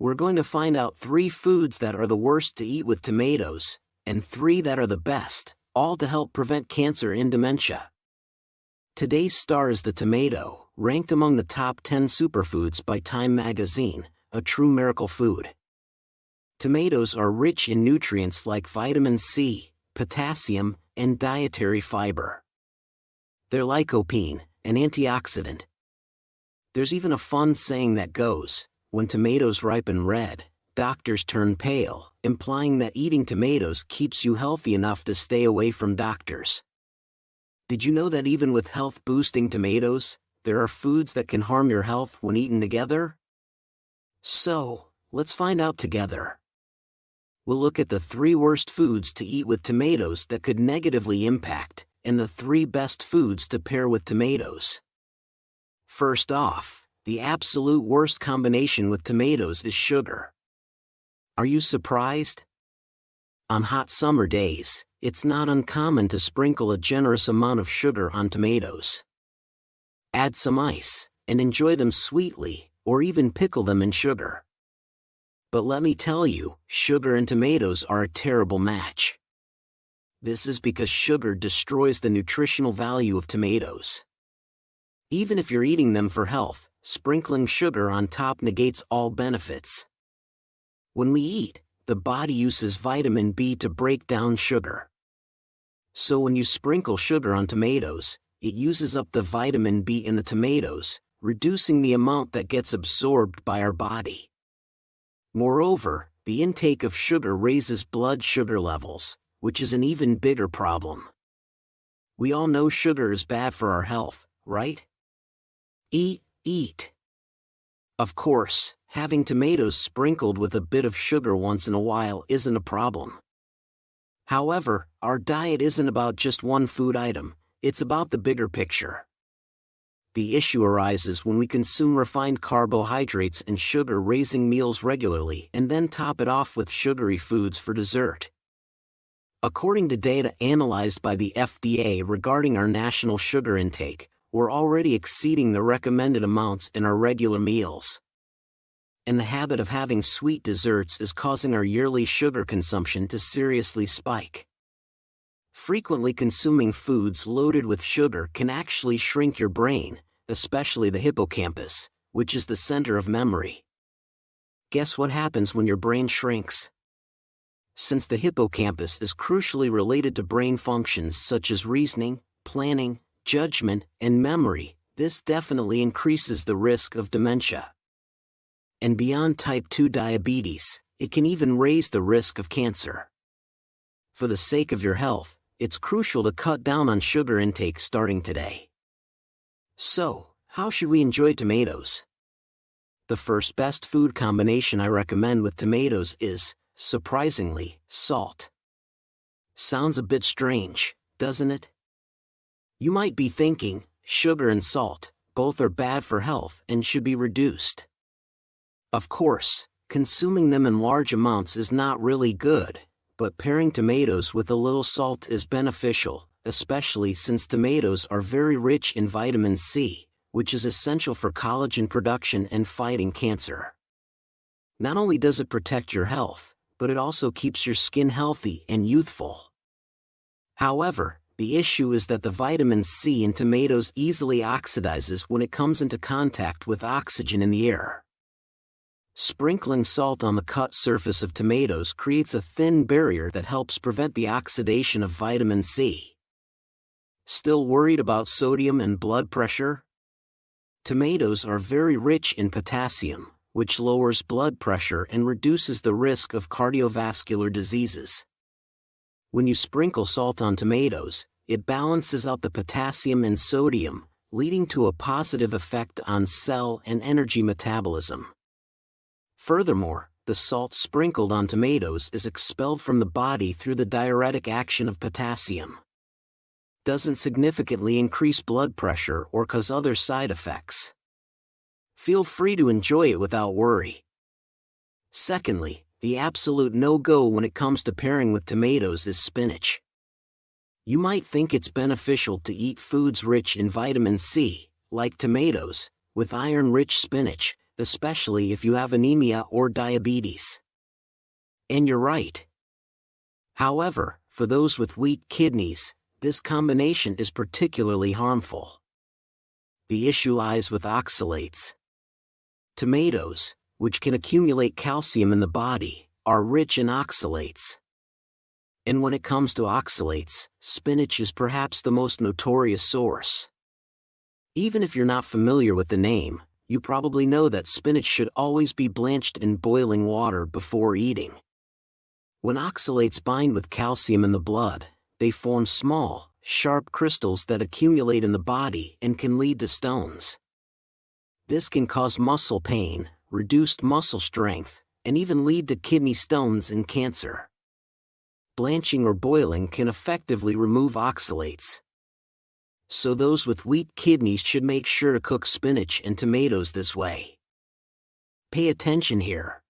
We're going to find out 3 foods that are the worst to eat with tomatoes, and 3 that are the best, all to help prevent cancer and dementia. Today's star is the tomato, ranked among the top 10 superfoods by Time magazine, a true miracle food. Tomatoes are rich in nutrients like vitamin C, potassium, and dietary fiber. They're lycopene, an antioxidant. There's even a fun saying that goes, when tomatoes ripen red, doctors turn pale, implying that eating tomatoes keeps you healthy enough to stay away from doctors. Did you know that even with health-boosting tomatoes, there are foods that can harm your health when eaten together? So, let's find out together. We'll look at the 3 worst foods to eat with tomatoes that could negatively impact, and the 3 best foods to pair with tomatoes. First off, the absolute worst combination with tomatoes is sugar. Are you surprised? On hot summer days, it's not uncommon to sprinkle a generous amount of sugar on tomatoes. Add some ice, and enjoy them sweetly, or even pickle them in sugar. But let me tell you, sugar and tomatoes are a terrible match. This is because sugar destroys the nutritional value of tomatoes. Even if you're eating them for health, sprinkling sugar on top negates all benefits. When we eat, the body uses vitamin B to break down sugar. So when you sprinkle sugar on tomatoes, it uses up the vitamin B in the tomatoes, reducing the amount that gets absorbed by our body. Moreover, the intake of sugar raises blood sugar levels, which is an even bigger problem. We all know sugar is bad for our health, right? Eat. Of course, having tomatoes sprinkled with a bit of sugar once in a while isn't a problem. However, our diet isn't about just one food item, it's about the bigger picture. The issue arises when we consume refined carbohydrates and sugar-raising meals regularly and then top it off with sugary foods for dessert. According to data analyzed by the FDA regarding our national sugar intake, we're already exceeding the recommended amounts in our regular meals. And the habit of having sweet desserts is causing our yearly sugar consumption to seriously spike. Frequently consuming foods loaded with sugar can actually shrink your brain, especially the hippocampus, which is the center of memory. Guess what happens when your brain shrinks? Since the hippocampus is crucially related to brain functions such as reasoning, planning, judgment, and memory, this definitely increases the risk of dementia. And beyond type 2 diabetes, it can even raise the risk of cancer. For the sake of your health, it's crucial to cut down on sugar intake starting today. So, how should we enjoy tomatoes? The first best food combination I recommend with tomatoes is, surprisingly, salt. Sounds a bit strange, doesn't it? You might be thinking, sugar and salt, both are bad for health and should be reduced. Of course, consuming them in large amounts is not really good, but pairing tomatoes with a little salt is beneficial, especially since tomatoes are very rich in vitamin C, which is essential for collagen production and fighting cancer. Not only does it protect your health, but it also keeps your skin healthy and youthful. However, the issue is that the vitamin C in tomatoes easily oxidizes when it comes into contact with oxygen in the air. Sprinkling salt on the cut surface of tomatoes creates a thin barrier that helps prevent the oxidation of vitamin C. Still worried about sodium and blood pressure? Tomatoes are very rich in potassium, which lowers blood pressure and reduces the risk of cardiovascular diseases. When you sprinkle salt on tomatoes, it balances out the potassium and sodium, leading to a positive effect on cell and energy metabolism. Furthermore, the salt sprinkled on tomatoes is expelled from the body through the diuretic action of potassium. Doesn't significantly increase blood pressure or cause other side effects. Feel free to enjoy it without worry. Secondly, the absolute no-go when it comes to pairing with tomatoes is spinach. You might think it's beneficial to eat foods rich in vitamin C, like tomatoes, with iron-rich spinach, especially if you have anemia or diabetes. And you're right. However, for those with weak kidneys, this combination is particularly harmful. The issue lies with oxalates. Tomatoes, which can accumulate calcium in the body, are rich in oxalates. And when it comes to oxalates, spinach is perhaps the most notorious source. Even if you're not familiar with the name, you probably know that spinach should always be blanched in boiling water before eating. When oxalates bind with calcium in the blood, they form small, sharp crystals that accumulate in the body and can lead to stones. This can cause muscle pain, reduced muscle strength, and even lead to kidney stones and cancer. Blanching or boiling can effectively remove oxalates. So those with weak kidneys should make sure to cook spinach and tomatoes this way. Pay attention here.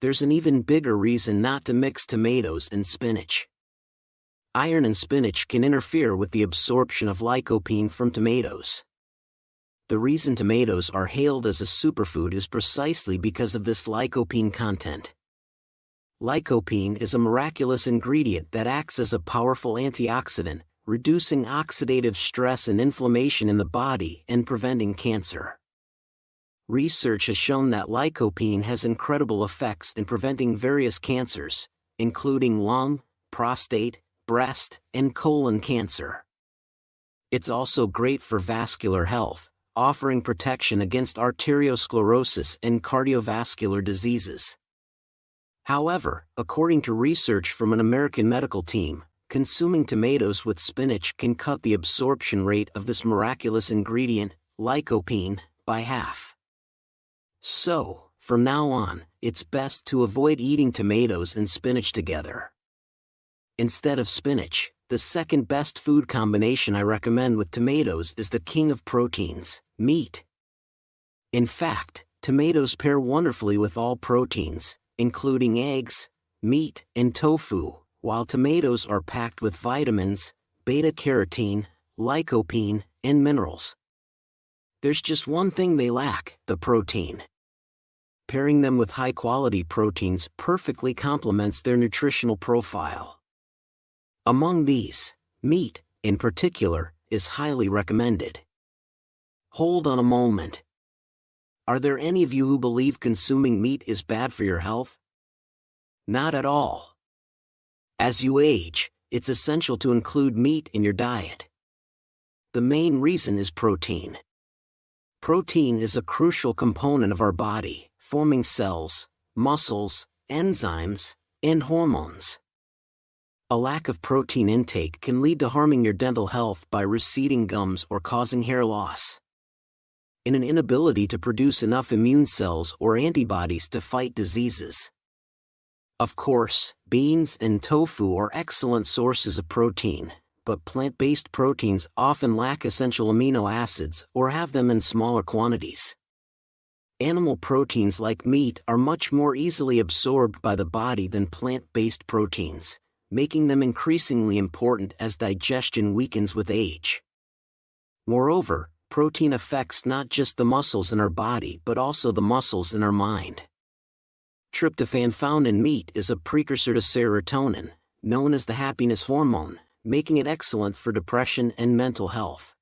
There's an even bigger reason not to mix tomatoes and spinach. Iron in spinach can interfere with the absorption of lycopene from tomatoes. The reason tomatoes are hailed as a superfood is precisely because of this lycopene content. Lycopene is a miraculous ingredient that acts as a powerful antioxidant, reducing oxidative stress and inflammation in the body and preventing cancer. Research has shown that lycopene has incredible effects in preventing various cancers, including lung, prostate, breast, and colon cancer. It's also great for vascular health, offering protection against arteriosclerosis and cardiovascular diseases. However, according to research from an American medical team, consuming tomatoes with spinach can cut the absorption rate of this miraculous ingredient, lycopene, by half. So, from now on, it's best to avoid eating tomatoes and spinach together. Instead of spinach, the second best food combination I recommend with tomatoes is the king of proteins, meat. In fact, tomatoes pair wonderfully with all proteins, including eggs, meat, and tofu, while tomatoes are packed with vitamins, beta-carotene, lycopene, and minerals. There's just one thing they lack: the protein. Pairing them with high-quality proteins perfectly complements their nutritional profile. Among these, meat, in particular, is highly recommended. Hold on a moment. Are there any of you who believe consuming meat is bad for your health? Not at all. As you age, it's essential to include meat in your diet. The main reason is protein. Protein is a crucial component of our body, forming cells, muscles, enzymes, and hormones. A lack of protein intake can lead to harming your dental health by receding gums or causing hair loss. In an inability to produce enough immune cells or antibodies to fight diseases. Of course, beans and tofu are excellent sources of protein, but plant-based proteins often lack essential amino acids or have them in smaller quantities. Animal proteins like meat are much more easily absorbed by the body than plant-based proteins, making them increasingly important as digestion weakens with age. Moreover, protein affects not just the muscles in our body but also the muscles in our mind. Tryptophan found in meat is a precursor to serotonin, known as the happiness hormone, making it excellent for depression and mental health.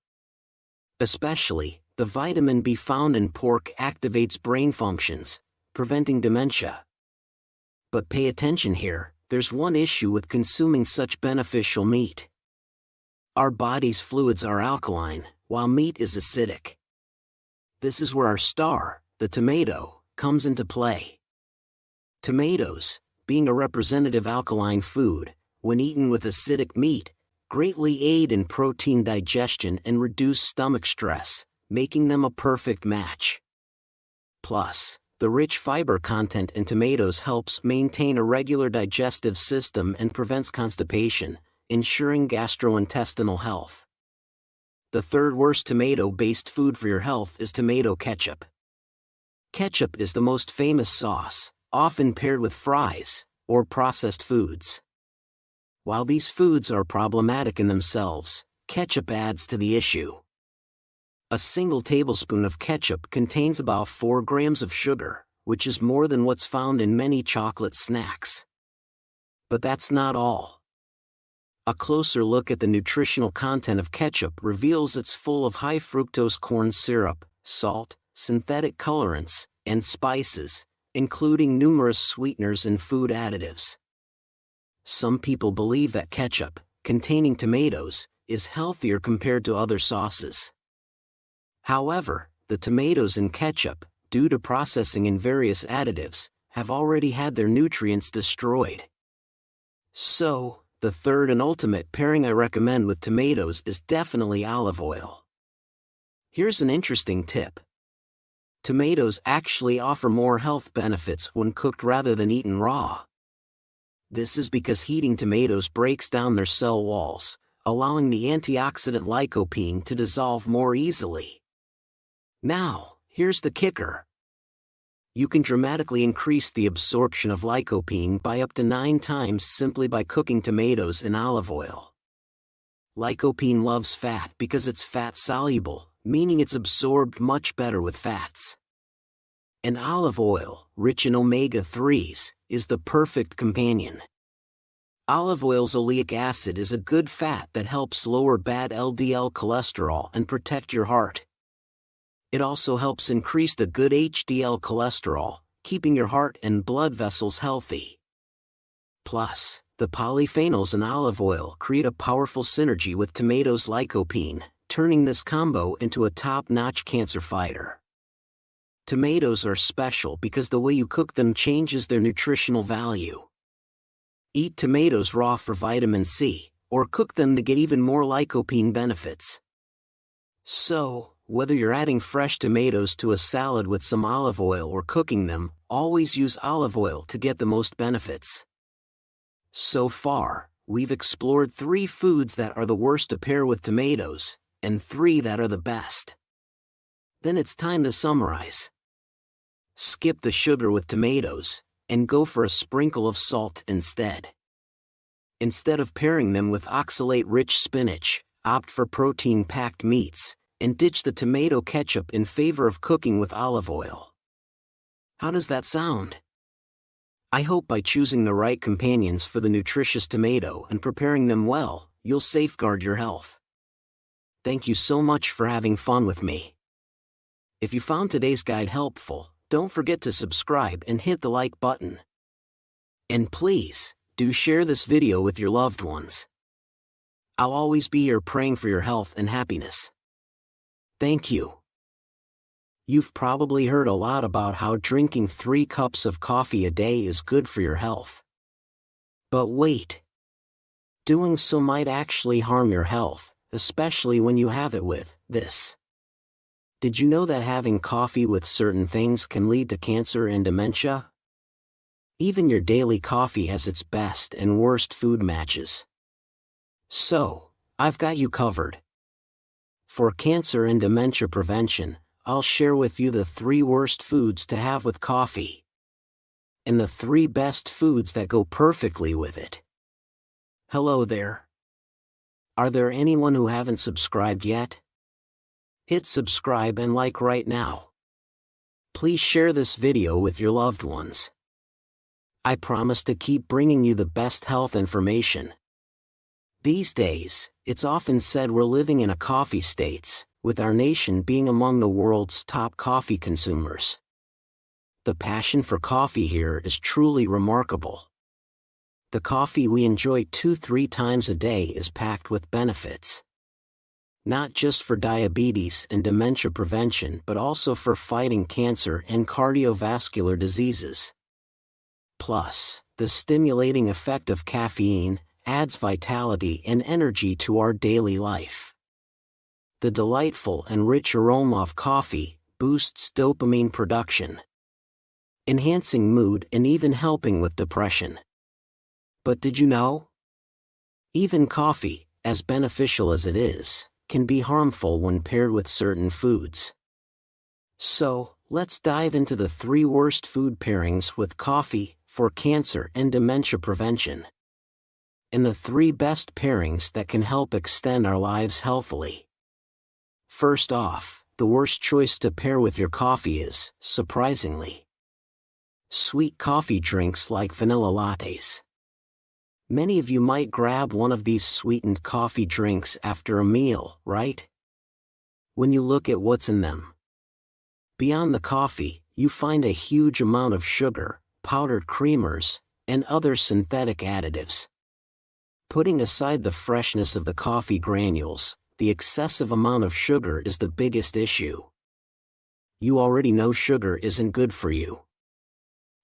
Especially, the vitamin B found in pork activates brain functions, preventing dementia. But pay attention here, there's one issue with consuming such beneficial meat. Our body's fluids are alkaline, while meat is acidic. This is where our star, the tomato, comes into play. Tomatoes, being a representative alkaline food, when eaten with acidic meat, greatly aid in protein digestion and reduce stomach stress, making them a perfect match. Plus, the rich fiber content in tomatoes helps maintain a regular digestive system and prevents constipation, ensuring gastrointestinal health. The third worst tomato-based food for your health is tomato ketchup. Ketchup is the most famous sauce, often paired with fries, or processed foods. While these foods are problematic in themselves, ketchup adds to the issue. A single tablespoon of ketchup contains about 4 grams of sugar, which is more than what's found in many chocolate snacks. But that's not all. A closer look at the nutritional content of ketchup reveals it's full of high fructose corn syrup, salt, synthetic colorants, and spices, including numerous sweeteners and food additives. Some people believe that ketchup, containing tomatoes, is healthier compared to other sauces. However, the tomatoes in ketchup, due to processing in various additives, have already had their nutrients destroyed. So, the third and ultimate pairing I recommend with tomatoes is definitely olive oil. Here's an interesting tip. Tomatoes actually offer more health benefits when cooked rather than eaten raw. This is because heating tomatoes breaks down their cell walls, allowing the antioxidant lycopene to dissolve more easily. Now, here's the kicker. You can dramatically increase the absorption of lycopene by up to 9 times simply by cooking tomatoes in olive oil. Lycopene loves fat because it's fat-soluble, meaning it's absorbed much better with fats. And olive oil, rich in omega-3s, is the perfect companion. Olive oil's oleic acid is a good fat that helps lower bad LDL cholesterol and protect your heart. It also helps increase the good HDL cholesterol, keeping your heart and blood vessels healthy. Plus, the polyphenols in olive oil create a powerful synergy with tomatoes' lycopene, turning this combo into a top-notch cancer fighter. Tomatoes are special because the way you cook them changes their nutritional value. Eat tomatoes raw for vitamin C, or cook them to get even more lycopene benefits. So, whether you're adding fresh tomatoes to a salad with some olive oil or cooking them, always use olive oil to get the most benefits. So far, we've explored 3 foods that are the worst to pair with tomatoes, and 3 that are the best. Then it's time to summarize. Skip the sugar with tomatoes, and go for a sprinkle of salt instead. Instead of pairing them with oxalate-rich spinach, opt for protein-packed meats, and ditch the tomato ketchup in favor of cooking with olive oil. How does that sound? I hope by choosing the right companions for the nutritious tomato and preparing them well, you'll safeguard your health. Thank you so much for having fun with me. If you found today's guide helpful, don't forget to subscribe and hit the like button. And please, do share this video with your loved ones. I'll always be here praying for your health and happiness. Thank you. You've probably heard a lot about how drinking 3 cups of coffee a day is good for your health. But wait. Doing so might actually harm your health, especially when you have it with this. Did you know that having coffee with certain things can lead to cancer and dementia? Even your daily coffee has its best and worst food matches. So, I've got you covered. For cancer and dementia prevention, I'll share with you the 3 worst foods to have with coffee. And the 3 best foods that go perfectly with it. Hello there. Are there anyone who haven't subscribed yet? Hit subscribe and like right now. Please share this video with your loved ones. I promise to keep bringing you the best health information. These days, it's often said we're living in a coffee state, with our nation being among the world's top coffee consumers. The passion for coffee here is truly remarkable. The coffee we enjoy 2-3 times a day is packed with benefits. Not just for diabetes and dementia prevention but also for fighting cancer and cardiovascular diseases. Plus, the stimulating effect of caffeine adds vitality and energy to our daily life. The delightful and rich aroma of coffee boosts dopamine production, enhancing mood and even helping with depression. But did you know? Even coffee, as beneficial as it is, can be harmful when paired with certain foods. So, let's dive into the 3 worst food pairings with coffee for cancer and dementia prevention. And the 3 best pairings that can help extend our lives healthily. First off, the worst choice to pair with your coffee is, surprisingly, sweet coffee drinks like vanilla lattes. Many of you might grab one of these sweetened coffee drinks after a meal, right? When you look at what's in them, beyond the coffee, you find a huge amount of sugar, powdered creamers, and other synthetic additives. Putting aside the freshness of the coffee granules, the excessive amount of sugar is the biggest issue. You already know sugar isn't good for you.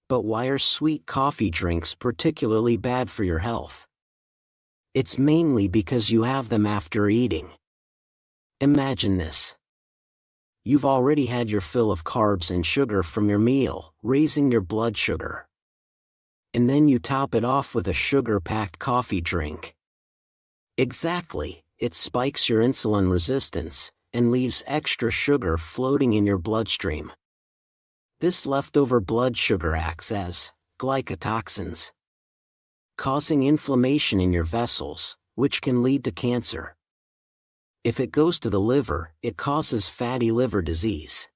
But why are sweet coffee drinks particularly bad for your health? It's mainly because you have them after eating. Imagine this. You've already had your fill of carbs and sugar from your meal, raising your blood sugar. And then you top it off with a sugar-packed coffee drink. Exactly, it spikes your insulin resistance, and leaves extra sugar floating in your bloodstream. This leftover blood sugar acts as glycotoxins, causing inflammation in your vessels, which can lead to cancer. If it goes to the liver, it causes fatty liver disease.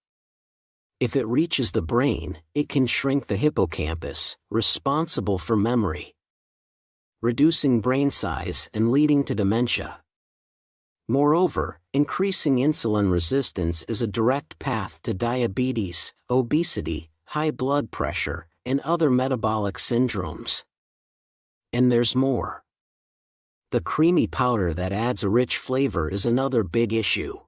If it reaches the brain, it can shrink the hippocampus, responsible for memory, reducing brain size and leading to dementia. Moreover, increasing insulin resistance is a direct path to diabetes, obesity, high blood pressure, and other metabolic syndromes. And there's more. The creamy powder that adds a rich flavor is another big issue,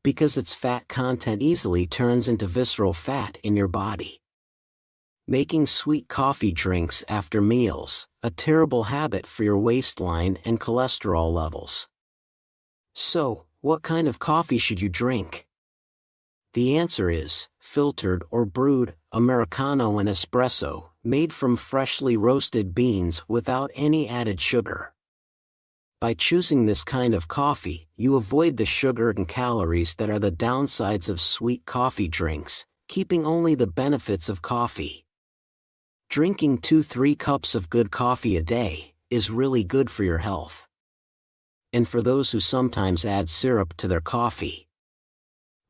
because its fat content easily turns into visceral fat in your body, making sweet coffee drinks after meals a terrible habit for your waistline and cholesterol levels. So, what kind of coffee should you drink? The answer is filtered or brewed, Americano and espresso, made from freshly roasted beans without any added sugar. By choosing this kind of coffee, you avoid the sugar and calories that are the downsides of sweet coffee drinks, keeping only the benefits of coffee. Drinking 2-3 cups of good coffee a day is really good for your health. And for those who sometimes add syrup to their coffee,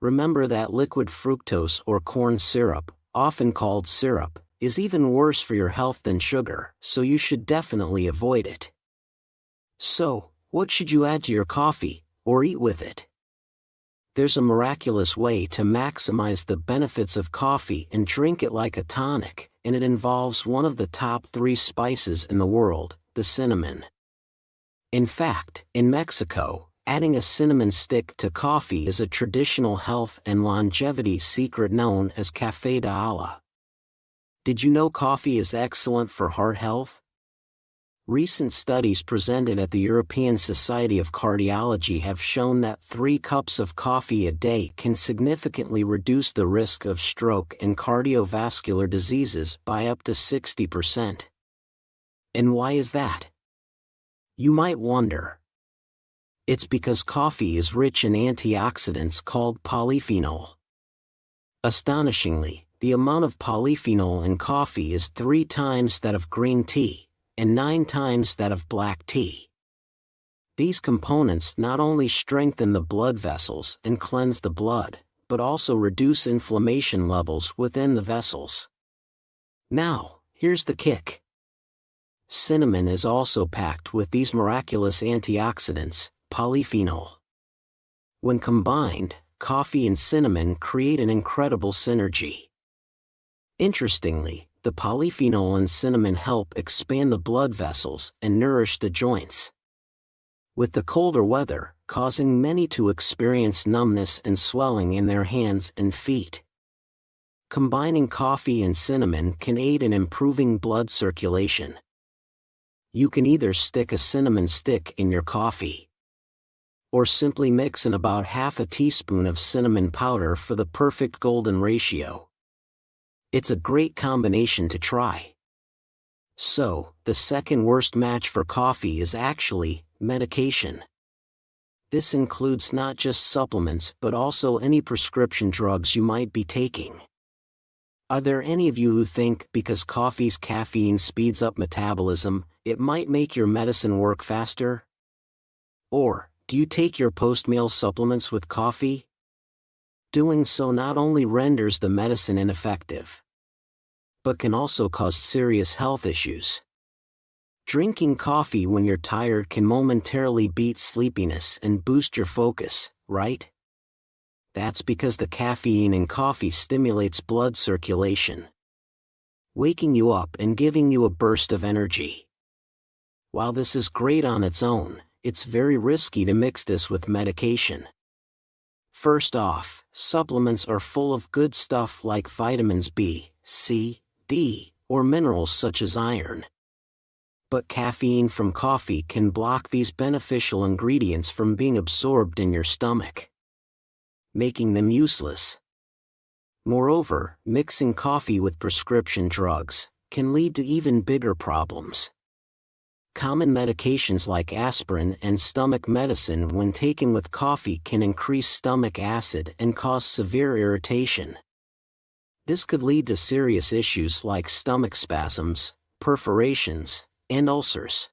remember that liquid fructose or corn syrup, often called syrup, is even worse for your health than sugar, so you should definitely avoid it. So, what should you add to your coffee, or eat with it? There's a miraculous way to maximize the benefits of coffee and drink it like a tonic, and it involves one of the top 3 spices in the world, the cinnamon. In fact, in Mexico, adding a cinnamon stick to coffee is a traditional health and longevity secret known as café de olla. Did you know coffee is excellent for heart health? Recent studies presented at the European Society of Cardiology have shown that 3 cups of coffee a day can significantly reduce the risk of stroke and cardiovascular diseases by up to 60%. And why is that? You might wonder. It's because coffee is rich in antioxidants called polyphenol. Astonishingly, the amount of polyphenol in coffee is 3 times that of green tea, and 9 times that of black tea. These components not only strengthen the blood vessels and cleanse the blood, but also reduce inflammation levels within the vessels. Now, here's the kick. Cinnamon is also packed with these miraculous antioxidants, polyphenol. When combined, coffee and cinnamon create an incredible synergy. Interestingly, the polyphenol in cinnamon help expand the blood vessels and nourish the joints. With the colder weather, causing many to experience numbness and swelling in their hands and feet. Combining coffee and cinnamon can aid in improving blood circulation. You can either stick a cinnamon stick in your coffee, or simply mix in about half a teaspoon of cinnamon powder for the perfect golden ratio. It's a great combination to try. So, the second worst match for coffee is actually medication. This includes not just supplements but also any prescription drugs you might be taking. Are there any of you who think because coffee's caffeine speeds up metabolism, it might make your medicine work faster? Or, Do you take your post-meal supplements with coffee? Doing so not only renders the medicine ineffective, but can also cause serious health issues. Drinking coffee when you're tired can momentarily beat sleepiness and boost your focus, right? That's because the caffeine in coffee stimulates blood circulation, waking you up and giving you a burst of energy. While this is great on its own, it's very risky to mix this with medication. First off, supplements are full of good stuff like vitamins B, C, D, or minerals such as iron. But caffeine from coffee can block these beneficial ingredients from being absorbed in your stomach, making them useless. Moreover, mixing coffee with prescription drugs can lead to even bigger problems. Common medications like aspirin and stomach medicine when taken with coffee can increase stomach acid and cause severe irritation. This could lead to serious issues like stomach spasms, perforations, and ulcers.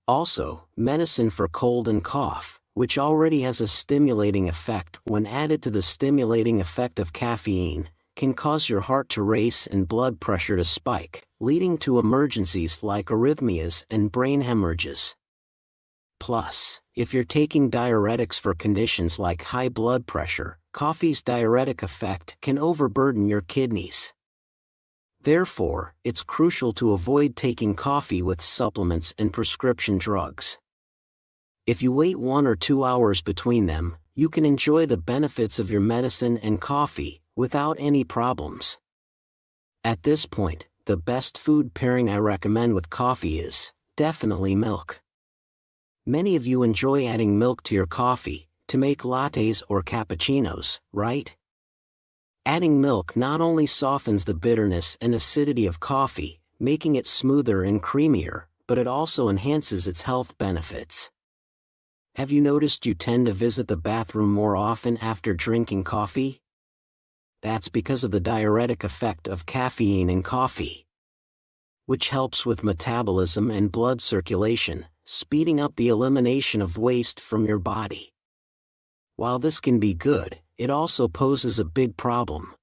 Also, medicine for cold and cough, which already has a stimulating effect when added to the stimulating effect of caffeine, can cause your heart to race and blood pressure to spike, leading to emergencies like arrhythmias and brain hemorrhages. Plus, if you're taking diuretics for conditions like high blood pressure, coffee's diuretic effect can overburden your kidneys. Therefore, it's crucial to avoid taking coffee with supplements and prescription drugs. If you wait 1 or 2 hours between them, you can enjoy the benefits of your medicine and coffee without any problems. At this point, the best food pairing I recommend with coffee is definitely milk. Many of you enjoy adding milk to your coffee to make lattes or cappuccinos, right? Adding milk not only softens the bitterness and acidity of coffee, making it smoother and creamier, but it also enhances its health benefits. Have you noticed you tend to visit the bathroom more often after drinking coffee? That's because of the diuretic effect of caffeine in coffee, which helps with metabolism and blood circulation, speeding up the elimination of waste from your body. While this can be good, it also poses a big problem.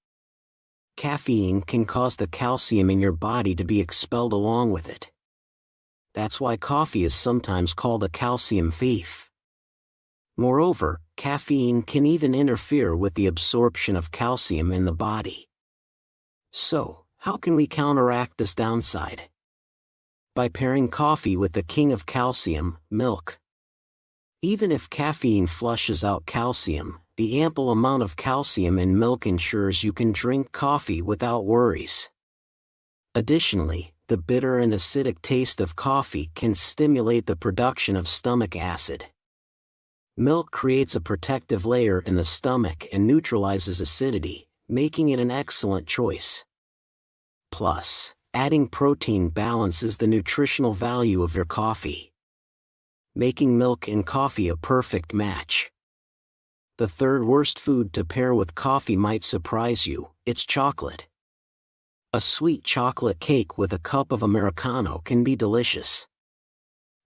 Caffeine can cause the calcium in your body to be expelled along with it. That's why coffee is sometimes called a calcium thief. Moreover, caffeine can even interfere with the absorption of calcium in the body. So, how can we counteract this downside? By pairing coffee with the king of calcium, milk. Even if caffeine flushes out calcium, the ample amount of calcium in milk ensures you can drink coffee without worries. Additionally, the bitter and acidic taste of coffee can stimulate the production of stomach acid. Milk creates a protective layer in the stomach and neutralizes acidity, making it an excellent choice. Plus, adding protein balances the nutritional value of your coffee, making milk and coffee a perfect match. The third worst food to pair with coffee might surprise you, it's chocolate. A sweet chocolate cake with a cup of Americano can be delicious.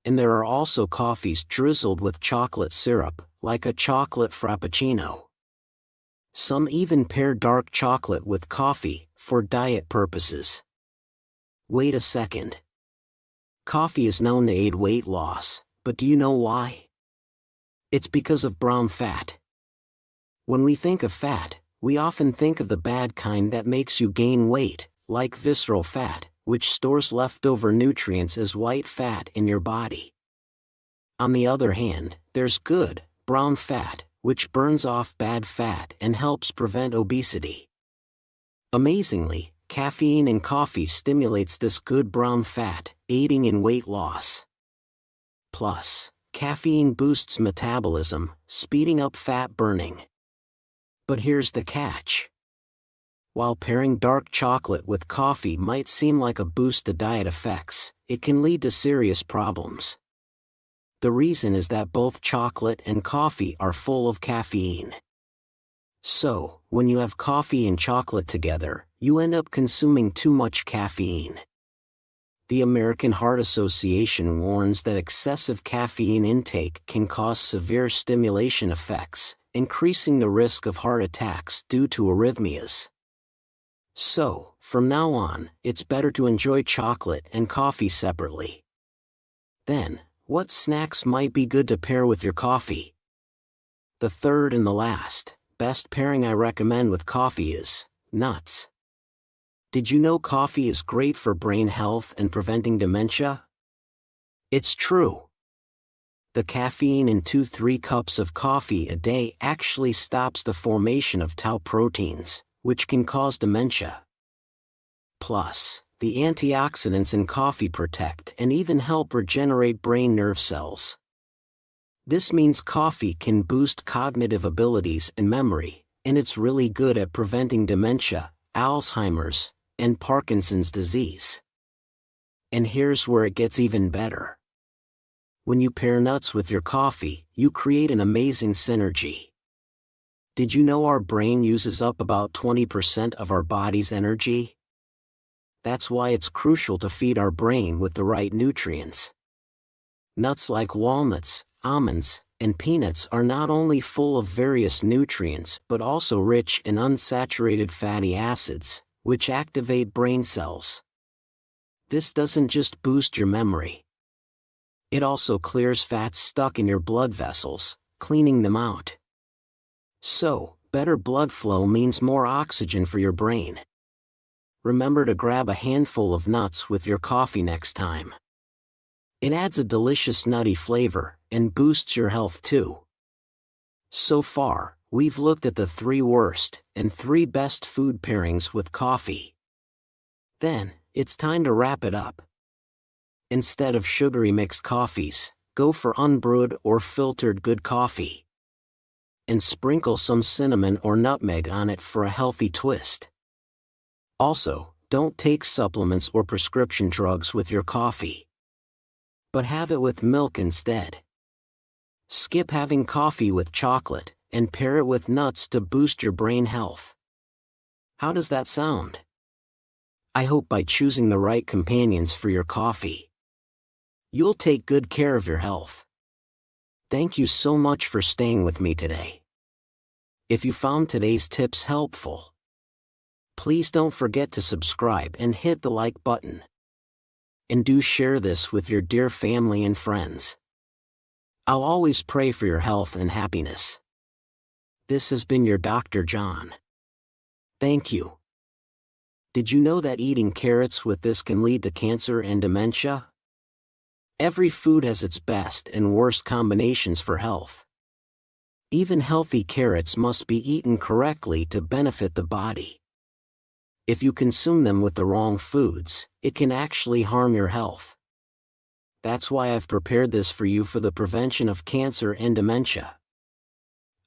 And there are also coffees drizzled with chocolate syrup, like a chocolate frappuccino. Some even pair dark chocolate with coffee, for diet purposes. Wait a second. Coffee is known to aid weight loss, but do you know why? It's because of brown fat. When we think of fat, we often think of the bad kind that makes you gain weight, like visceral fat, which stores leftover nutrients as white fat in your body. On the other hand, there's good, brown fat, which burns off bad fat and helps prevent obesity. Amazingly, caffeine in coffee stimulates this good brown fat, aiding in weight loss. Plus, caffeine boosts metabolism, speeding up fat burning. But here's the catch. While pairing dark chocolate with coffee might seem like a boost to diet effects, it can lead to serious problems. The reason is that both chocolate and coffee are full of caffeine. So, when you have coffee and chocolate together, you end up consuming too much caffeine. The American Heart Association warns that excessive caffeine intake can cause severe stimulation effects, increasing the risk of heart attacks due to arrhythmias. So, from now on, it's better to enjoy chocolate and coffee separately. Then, what snacks might be good to pair with your coffee? The third and the last, best pairing I recommend with coffee is nuts. Did you know coffee is great for brain health and preventing dementia? It's true. The caffeine in 2-3 cups of coffee a day actually stops the formation of tau proteins, which can cause dementia. Plus, the antioxidants in coffee protect and even help regenerate brain nerve cells. This means coffee can boost cognitive abilities and memory, and it's really good at preventing dementia, Alzheimer's, and Parkinson's disease. And here's where it gets even better. When you pair nuts with your coffee, you create an amazing synergy. Did you know our brain uses up about 20% of our body's energy? That's why it's crucial to feed our brain with the right nutrients. Nuts like walnuts, almonds, and peanuts are not only full of various nutrients but also rich in unsaturated fatty acids, which activate brain cells. This doesn't just boost your memory. It also clears fats stuck in your blood vessels, cleaning them out. So, better blood flow means more oxygen for your brain. Remember to grab a handful of nuts with your coffee next time. It adds a delicious nutty flavor and boosts your health too. So far, we've looked at the 3 worst and 3 best food pairings with coffee. Then, it's time to wrap it up. Instead of sugary mixed coffees, go for unbrewed or filtered good coffee. And sprinkle some cinnamon or nutmeg on it for a healthy twist. Also, don't take supplements or prescription drugs with your coffee, but have it with milk instead. Skip having coffee with chocolate, and pair it with nuts to boost your brain health. How does that sound? I hope by choosing the right companions for your coffee, you'll take good care of your health. Thank you so much for staying with me today. If you found today's tips helpful, please don't forget to subscribe and hit the like button. And do share this with your dear family and friends. I'll always pray for your health and happiness. This has been your Dr. John. Thank you. Did you know that eating carrots with this can lead to cancer and dementia? Every food has its best and worst combinations for health. Even healthy carrots must be eaten correctly to benefit the body. If you consume them with the wrong foods, it can actually harm your health. That's why I've prepared this for you for the prevention of cancer and dementia.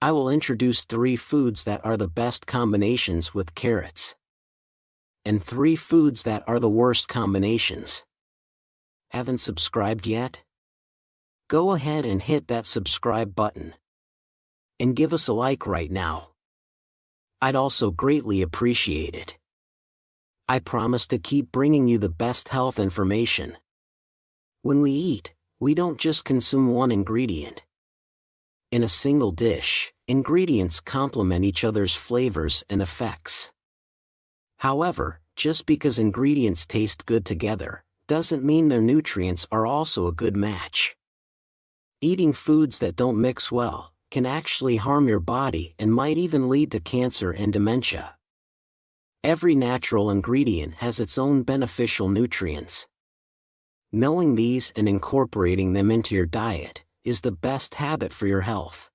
I will introduce 3 foods that are the best combinations with carrots, and 3 foods that are the worst combinations. Haven't subscribed yet? Go ahead and hit that subscribe button. And give us a like right now. I'd also greatly appreciate it. I promise to keep bringing you the best health information. When we eat, we don't just consume one ingredient. In a single dish, ingredients complement each other's flavors and effects. However, just because ingredients taste good together, doesn't mean their nutrients are also a good match. Eating foods that don't mix well can actually harm your body and might even lead to cancer and dementia. Every natural ingredient has its own beneficial nutrients. Knowing these and incorporating them into your diet is the best habit for your health.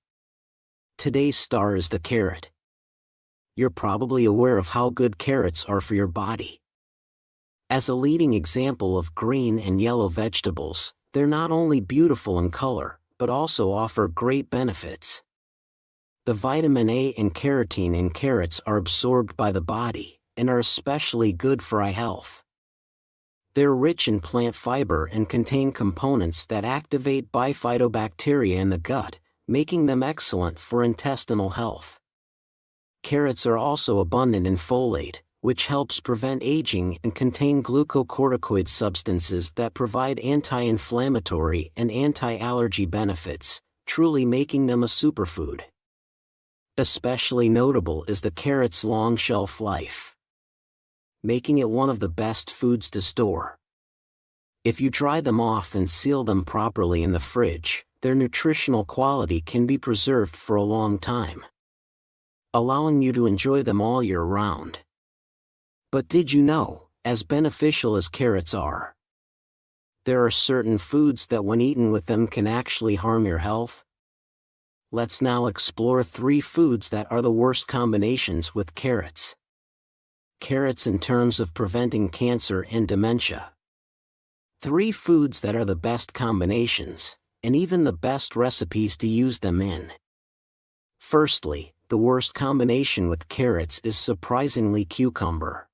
Today's star is the carrot. You're probably aware of how good carrots are for your body. As a leading example of green and yellow vegetables, they're not only beautiful in color, but also offer great benefits. The vitamin A and carotene in carrots are absorbed by the body, and are especially good for eye health. They're rich in plant fiber and contain components that activate bifidobacteria in the gut, making them excellent for intestinal health. Carrots are also abundant in folate, which helps prevent aging and contain glucocorticoid substances that provide anti-inflammatory and anti-allergy benefits, truly making them a superfood. Especially notable is the carrot's long shelf life, making it one of the best foods to store. If you dry them off and seal them properly in the fridge, their nutritional quality can be preserved for a long time, allowing you to enjoy them all year round. But did you know, as beneficial as carrots are, there are certain foods that when eaten with them can actually harm your health? Let's now explore 3 foods that are the worst combinations with carrots. Carrots in terms of preventing cancer and dementia. 3 foods that are the best combinations, and even the best recipes to use them in. Firstly, the worst combination with carrots is surprisingly cucumber.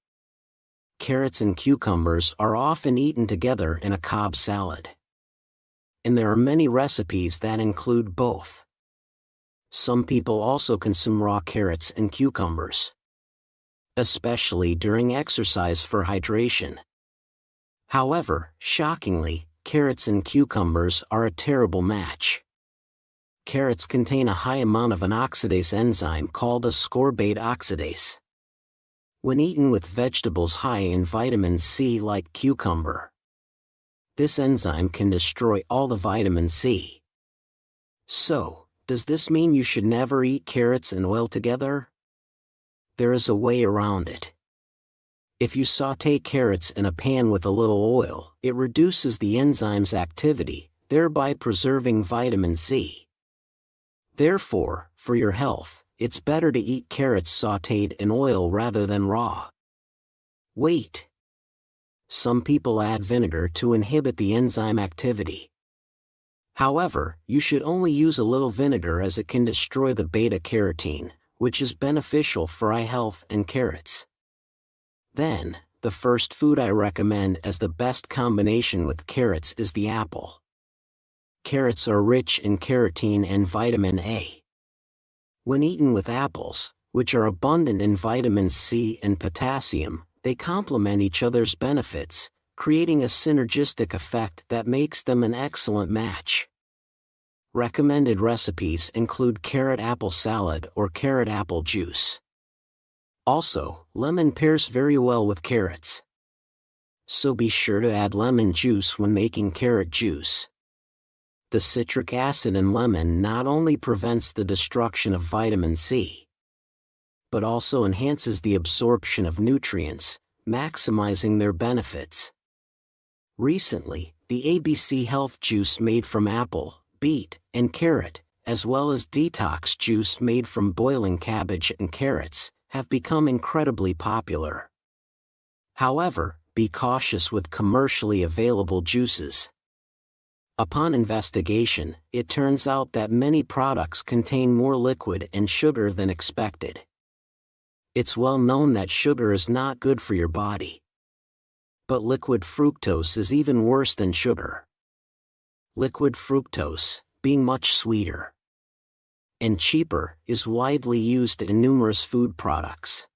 Carrots and cucumbers are often eaten together in a Cobb salad, and there are many recipes that include both. Some people also consume raw carrots and cucumbers, especially during exercise for hydration. However, shockingly, carrots and cucumbers are a terrible match. Carrots contain a high amount of an oxidase enzyme called ascorbate oxidase. When eaten with vegetables high in vitamin C like cucumber, this enzyme can destroy all the vitamin C. So, does this mean you should never eat carrots and oil together? There is a way around it. If you sauté carrots in a pan with a little oil, it reduces the enzyme's activity, thereby preserving vitamin C. Therefore, for your health, it's better to eat carrots sautéed in oil rather than raw. Wait. Some people add vinegar to inhibit the enzyme activity. However, you should only use a little vinegar as it can destroy the beta-carotene, which is beneficial for eye health and carrots. Then, the first food I recommend as the best combination with carrots is the apple. Carrots are rich in carotene and vitamin A. When eaten with apples, which are abundant in vitamin C and potassium, they complement each other's benefits, creating a synergistic effect that makes them an excellent match. Recommended recipes include carrot apple salad or carrot apple juice. Also, lemon pairs very well with carrots, so be sure to add lemon juice when making carrot juice. The citric acid in lemon not only prevents the destruction of vitamin C, but also enhances the absorption of nutrients, maximizing their benefits. Recently, the ABC Health juice made from apple, beet, and carrot, as well as detox juice made from boiling cabbage and carrots, have become incredibly popular. However, be cautious with commercially available juices. Upon investigation, it turns out that many products contain more liquid and sugar than expected. It's well known that sugar is not good for your body, but liquid fructose is even worse than sugar. Liquid fructose, being much sweeter and cheaper, is widely used in numerous food products.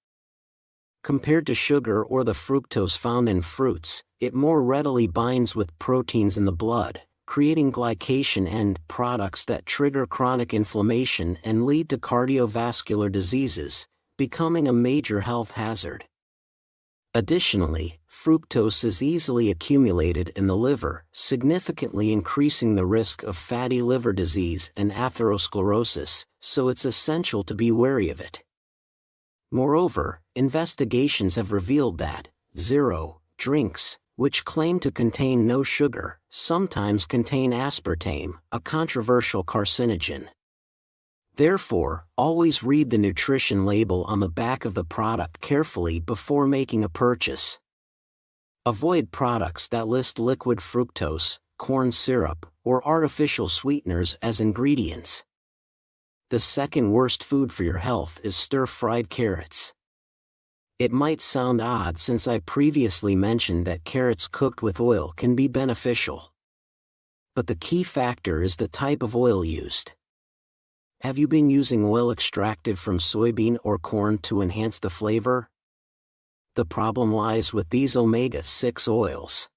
Compared to sugar or the fructose found in fruits, it more readily binds with proteins in the blood, creating glycation end products that trigger chronic inflammation and lead to cardiovascular diseases, becoming a major health hazard. Additionally, fructose is easily accumulated in the liver, significantly increasing the risk of fatty liver disease and atherosclerosis, so it's essential to be wary of it. Moreover, investigations have revealed that zero drinks, which claim to contain no sugar, sometimes contain aspartame, a controversial carcinogen. Therefore, always read the nutrition label on the back of the product carefully before making a purchase. Avoid products that list liquid fructose, corn syrup, or artificial sweeteners as ingredients. The second worst food for your health is stir-fried carrots. It might sound odd since I previously mentioned that carrots cooked with oil can be beneficial. But the key factor is the type of oil used. Have you been using oil extracted from soybean or corn to enhance the flavor? The problem lies with these omega-6 oils.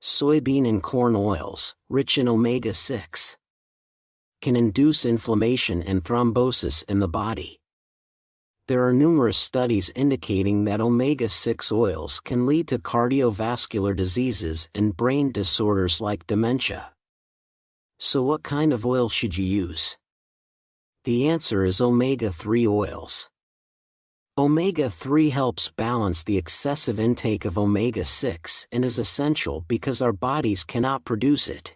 Soybean and corn oils, rich in omega-6, can induce inflammation and thrombosis in the body. There are numerous studies indicating that omega-6 oils can lead to cardiovascular diseases and brain disorders like dementia. So what kind of oil should you use? The answer is omega-3 oils. Omega-3 helps balance the excessive intake of omega-6 and is essential because our bodies cannot produce it.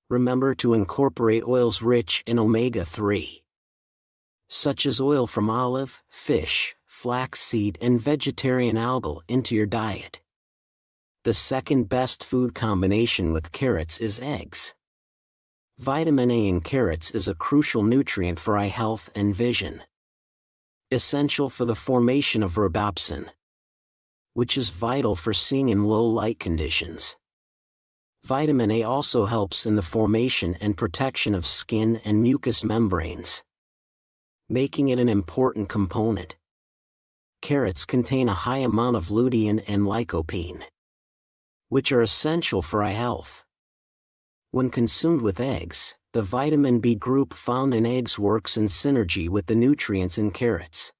Remember to incorporate oils rich in omega-3, such as oil from olive, fish, flaxseed, and vegetarian algal into your diet. The second best food combination with carrots is eggs. Vitamin A in carrots is a crucial nutrient for eye health and vision, essential for the formation of rhodopsin, which is vital for seeing in low light conditions. Vitamin A also helps in the formation and protection of skin and mucous membranes, making it an important component. Carrots contain a high amount of lutein and lycopene, which are essential for eye health. When consumed with eggs, the vitamin B group found in eggs works in synergy with the nutrients in carrots.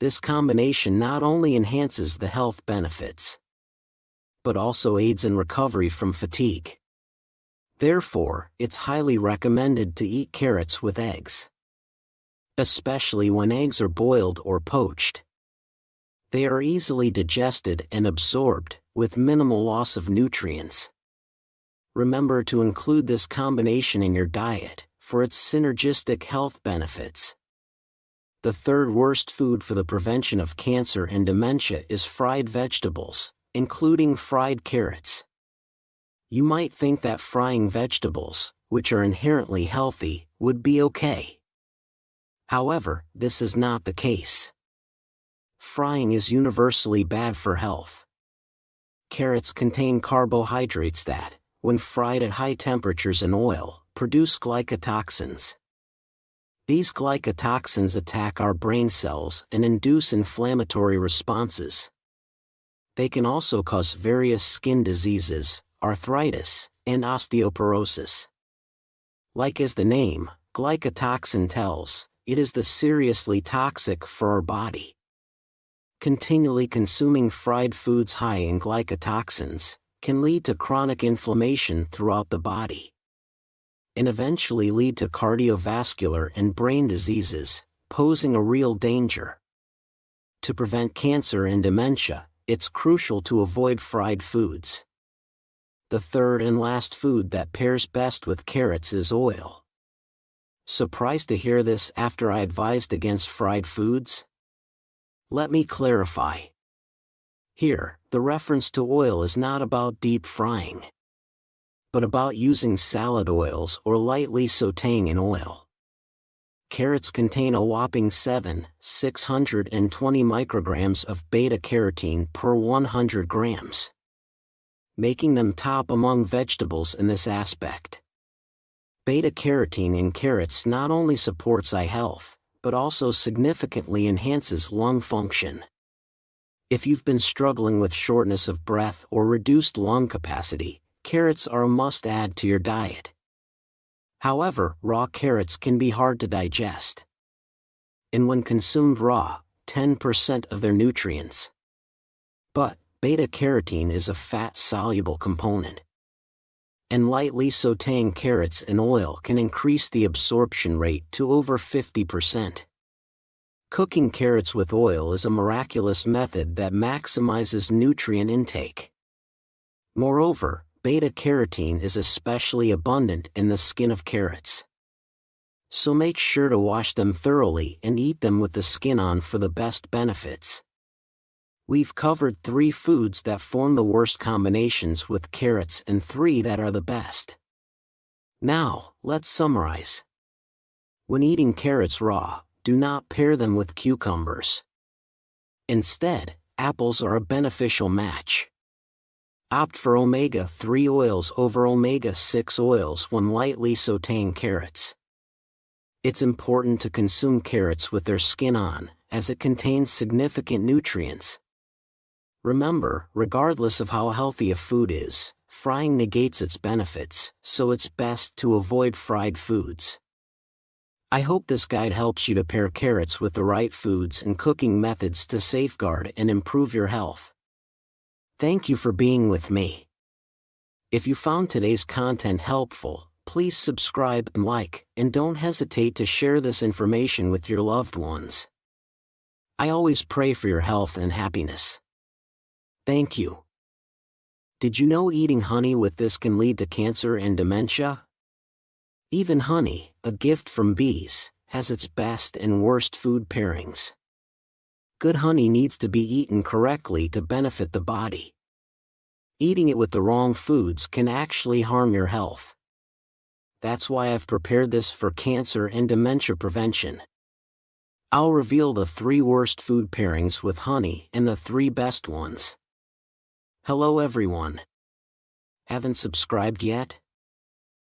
This combination not only enhances the health benefits, but also aids in recovery from fatigue. Therefore, it's highly recommended to eat carrots with eggs, especially when eggs are boiled or poached. They are easily digested and absorbed, with minimal loss of nutrients. Remember to include this combination in your diet, for its synergistic health benefits. The third worst food for the prevention of cancer and dementia is fried vegetables, including fried carrots. You might think that frying vegetables, which are inherently healthy, would be okay. However, this is not the case. Frying is universally bad for health. Carrots contain carbohydrates that, when fried at high temperatures in oil, produce glycotoxins. These glycotoxins attack our brain cells and induce inflammatory responses. They can also cause various skin diseases, arthritis, and osteoporosis. Like as the name, glycotoxin tells, it is the seriously toxic for our body. Continually consuming fried foods high in glycotoxins can lead to chronic inflammation throughout the body, and eventually lead to cardiovascular and brain diseases, posing a real danger. To prevent cancer and dementia, it's crucial to avoid fried foods. The third and last food that pairs best with carrots is oil. Surprised to hear this after I advised against fried foods? Let me clarify. Here, the reference to oil is not about deep frying, but about using salad oils or lightly sautéing in oil. Carrots contain a whopping 620 micrograms of beta-carotene per 100 grams, making them top among vegetables in this aspect. Beta-carotene in carrots not only supports eye health, but also significantly enhances lung function. If you've been struggling with shortness of breath or reduced lung capacity, carrots are a must-add to your diet. However, raw carrots can be hard to digest, and when consumed raw, 10% of their nutrients. But, beta-carotene is a fat-soluble component, and lightly sautéing carrots in oil can increase the absorption rate to over 50%. Cooking carrots with oil is a miraculous method that maximizes nutrient intake. Moreover, beta-carotene is especially abundant in the skin of carrots. So make sure to wash them thoroughly and eat them with the skin on for the best benefits. We've covered 3 foods that form the worst combinations with carrots and 3 that are the best. Now, let's summarize. When eating carrots raw, do not pair them with cucumbers. Instead, apples are a beneficial match. Opt for omega-3 oils over omega-6 oils when lightly sautéing carrots. It's important to consume carrots with their skin on, as it contains significant nutrients. Remember, regardless of how healthy a food is, frying negates its benefits, so it's best to avoid fried foods. I hope this guide helps you to pair carrots with the right foods and cooking methods to safeguard and improve your health. Thank you for being with me. If you found today's content helpful, please subscribe and like, and don't hesitate to share this information with your loved ones. I always pray for your health and happiness. Thank you. Did you know eating honey with this can lead to cancer and dementia? Even honey, a gift from bees, has its best and worst food pairings. Good honey needs to be eaten correctly to benefit the body. Eating it with the wrong foods can actually harm your health. That's why I've prepared this for cancer and dementia prevention. I'll reveal the 3 worst food pairings with honey and the 3 best ones. Hello everyone. Haven't subscribed yet?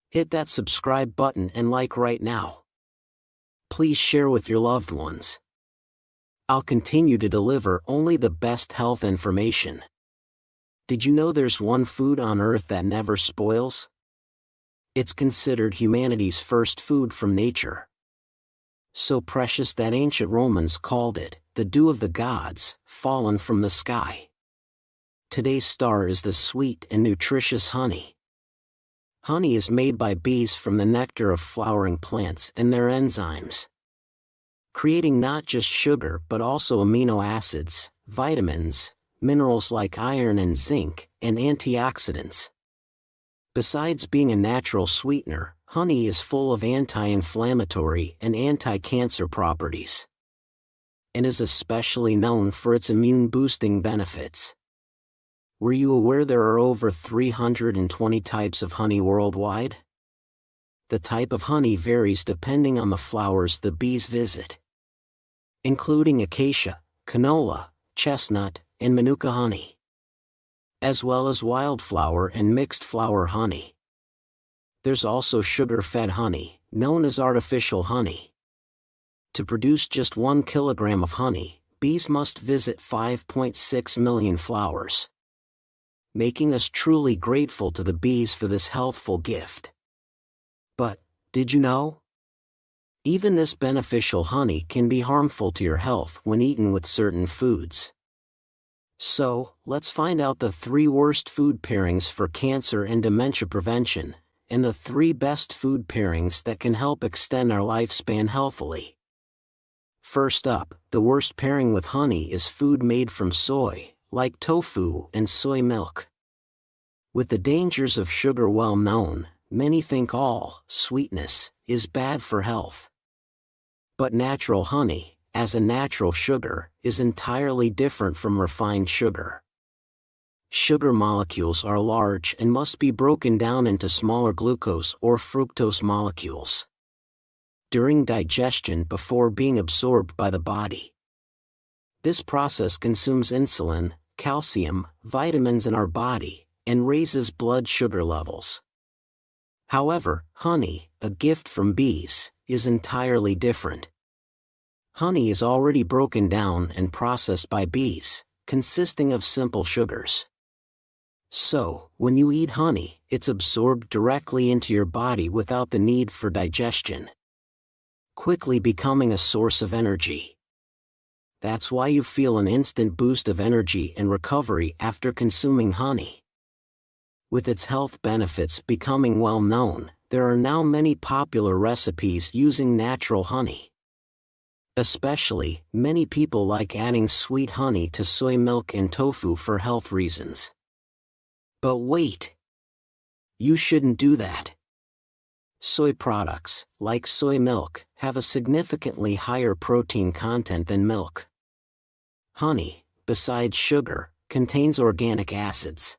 Hit that subscribe button and like right now. Please share with your loved ones. I'll continue to deliver only the best health information. Did you know there's one food on Earth that never spoils? It's considered humanity's first food from nature. So precious that ancient Romans called it the dew of the gods, fallen from the sky. Today's star is the sweet and nutritious honey. Honey is made by bees from the nectar of flowering plants and their enzymes, creating not just sugar but also amino acids, vitamins, minerals like iron and zinc, and antioxidants. Besides being a natural sweetener, honey is full of anti-inflammatory and anti-cancer properties, and is especially known for its immune-boosting benefits. Were you aware there are over 320 types of honey worldwide? The type of honey varies depending on the flowers the bees visit, including acacia, canola, chestnut, and manuka honey, as well as wildflower and mixed flower honey. There's also sugar-fed honey, known as artificial honey. To produce just 1 kilogram of honey, bees must visit 5.6 million flowers, making us truly grateful to the bees for this healthful gift. But, did you know? Even this beneficial honey can be harmful to your health when eaten with certain foods. So, let's find out the 3 worst food pairings for cancer and dementia prevention, and the 3 best food pairings that can help extend our lifespan healthily. First up, the worst pairing with honey is food made from soy, like tofu and soy milk. With the dangers of sugar well known, many think all sweetness is bad for health. But natural honey, as a natural sugar, is entirely different from refined sugar. Sugar molecules are large and must be broken down into smaller glucose or fructose molecules during digestion before being absorbed by the body. This process consumes insulin, calcium, vitamins in our body, and raises blood sugar levels. However, honey, a gift from bees, is entirely different. Honey is already broken down and processed by bees, consisting of simple sugars. So, when you eat honey, it's absorbed directly into your body without the need for digestion, quickly becoming a source of energy. That's why you feel an instant boost of energy and recovery after consuming honey. With its health benefits becoming well known, there are now many popular recipes using natural honey. Especially, many people like adding sweet honey to soy milk and tofu for health reasons. But wait! You shouldn't do that. Soy products, like soy milk, have a significantly higher protein content than milk. Honey, besides sugar, contains organic acids.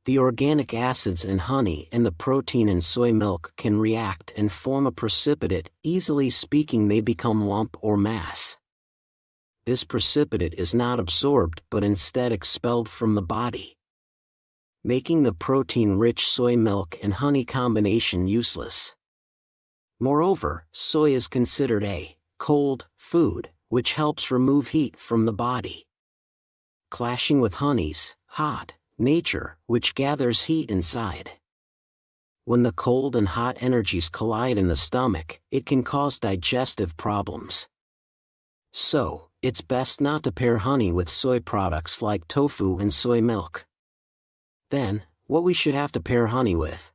The organic acids in honey and the protein in soy milk can react and form a precipitate, easily speaking they become lump or mass. This precipitate is not absorbed but instead expelled from the body, making the protein-rich soy milk and honey combination useless. Moreover, soy is considered a cold food, which helps remove heat from the body. Clashing with honey's hot nature, which gathers heat inside. When the cold and hot energies collide in the stomach, it can cause digestive problems. So, it's best not to pair honey with soy products like tofu and soy milk. Then, what we should have to pair honey with?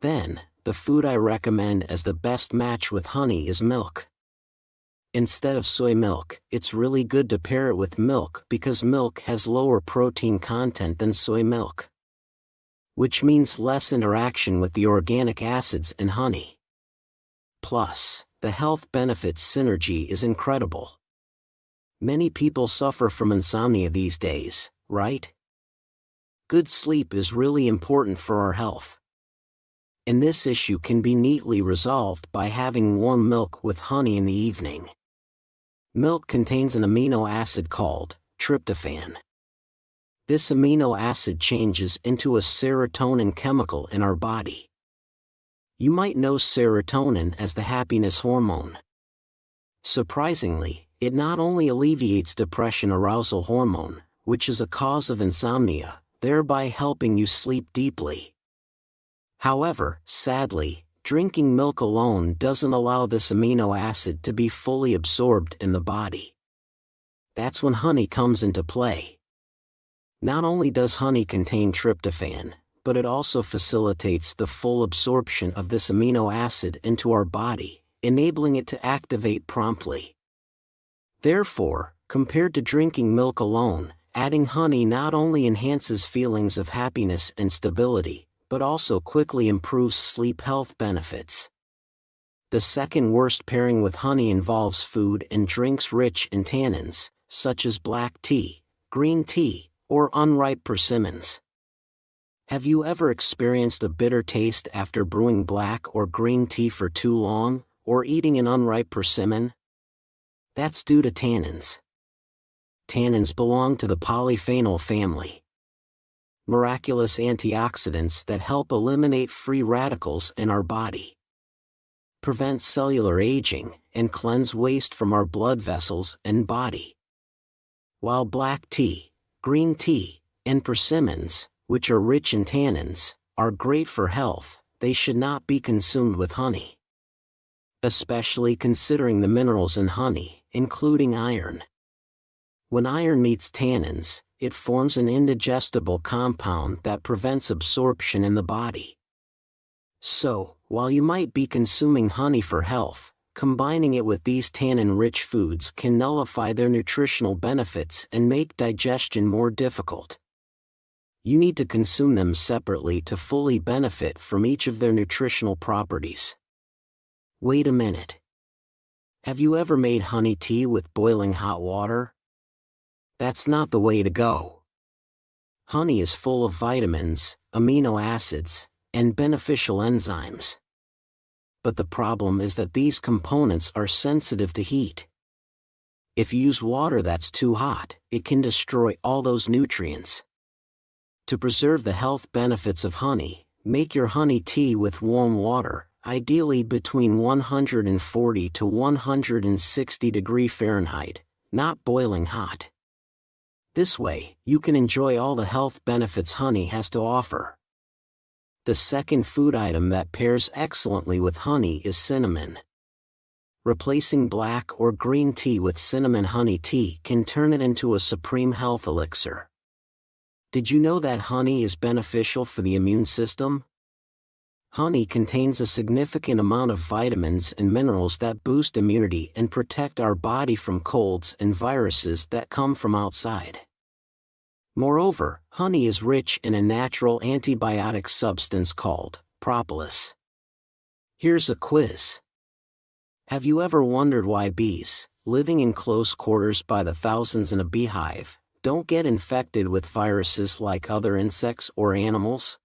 Then, the food I recommend as the best match with honey is milk. Instead of soy milk, it's really good to pair it with milk because milk has lower protein content than soy milk, which means less interaction with the organic acids in honey. Plus, the health benefits synergy is incredible. Many people suffer from insomnia these days, right? Good sleep is really important for our health. And this issue can be neatly resolved by having warm milk with honey in the evening. Milk contains an amino acid called tryptophan. This amino acid changes into a serotonin chemical in our body. You might know serotonin as the happiness hormone. Surprisingly, it not only alleviates depression arousal hormone, which is a cause of insomnia, thereby helping you sleep deeply. However, sadly, drinking milk alone doesn't allow this amino acid to be fully absorbed in the body. That's when honey comes into play. Not only does honey contain tryptophan, but it also facilitates the full absorption of this amino acid into our body, enabling it to activate promptly. Therefore, compared to drinking milk alone, adding honey not only enhances feelings of happiness and stability, but also quickly improves sleep health benefits. The second worst pairing with honey involves food and drinks rich in tannins, such as black tea, green tea, or unripe persimmons. Have you ever experienced a bitter taste after brewing black or green tea for too long, or eating an unripe persimmon? That's due to tannins. Tannins belong to the polyphenol family. Miraculous antioxidants that help eliminate free radicals in our body, prevent cellular aging, and cleanse waste from our blood vessels and body. While black tea, green tea, and persimmons, which are rich in tannins, are great for health, they should not be consumed with honey. Especially considering the minerals in honey, including iron. When iron meets tannins, it forms an indigestible compound that prevents absorption in the body. So, while you might be consuming honey for health, combining it with these tannin-rich foods can nullify their nutritional benefits and make digestion more difficult. You need to consume them separately to fully benefit from each of their nutritional properties. Wait a minute. Have you ever made honey tea with boiling hot water? That's not the way to go. Honey is full of vitamins, amino acids, and beneficial enzymes. But the problem is that these components are sensitive to heat. If you use water that's too hot, it can destroy all those nutrients. To preserve the health benefits of honey, make your honey tea with warm water, ideally between 140 to 160 degrees Fahrenheit, not boiling hot. This way, you can enjoy all the health benefits honey has to offer. The second food item that pairs excellently with honey is cinnamon. Replacing black or green tea with cinnamon honey tea can turn it into a supreme health elixir. Did you know that honey is beneficial for the immune system? Honey contains a significant amount of vitamins and minerals that boost immunity and protect our body from colds and viruses that come from outside. Moreover, honey is rich in a natural antibiotic substance called propolis. Here's a quiz. Have you ever wondered why bees, living in close quarters by the thousands in a beehive, don't get infected with viruses like other insects or animals?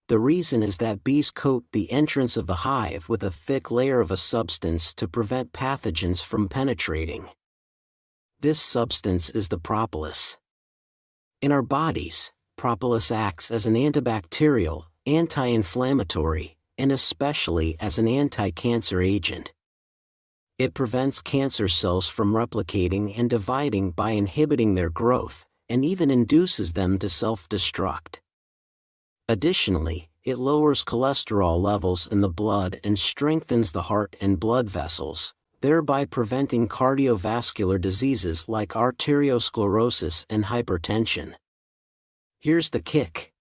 The reason is that bees coat the entrance of the hive with a thick layer of a substance to prevent pathogens from penetrating. This substance is the propolis. In our bodies, propolis acts as an antibacterial, anti-inflammatory, and especially as an anti-cancer agent. It prevents cancer cells from replicating and dividing by inhibiting their growth, and even induces them to self-destruct. Additionally, it lowers cholesterol levels in the blood and strengthens the heart and blood vessels, thereby preventing cardiovascular diseases like arteriosclerosis and hypertension. Here's the kick.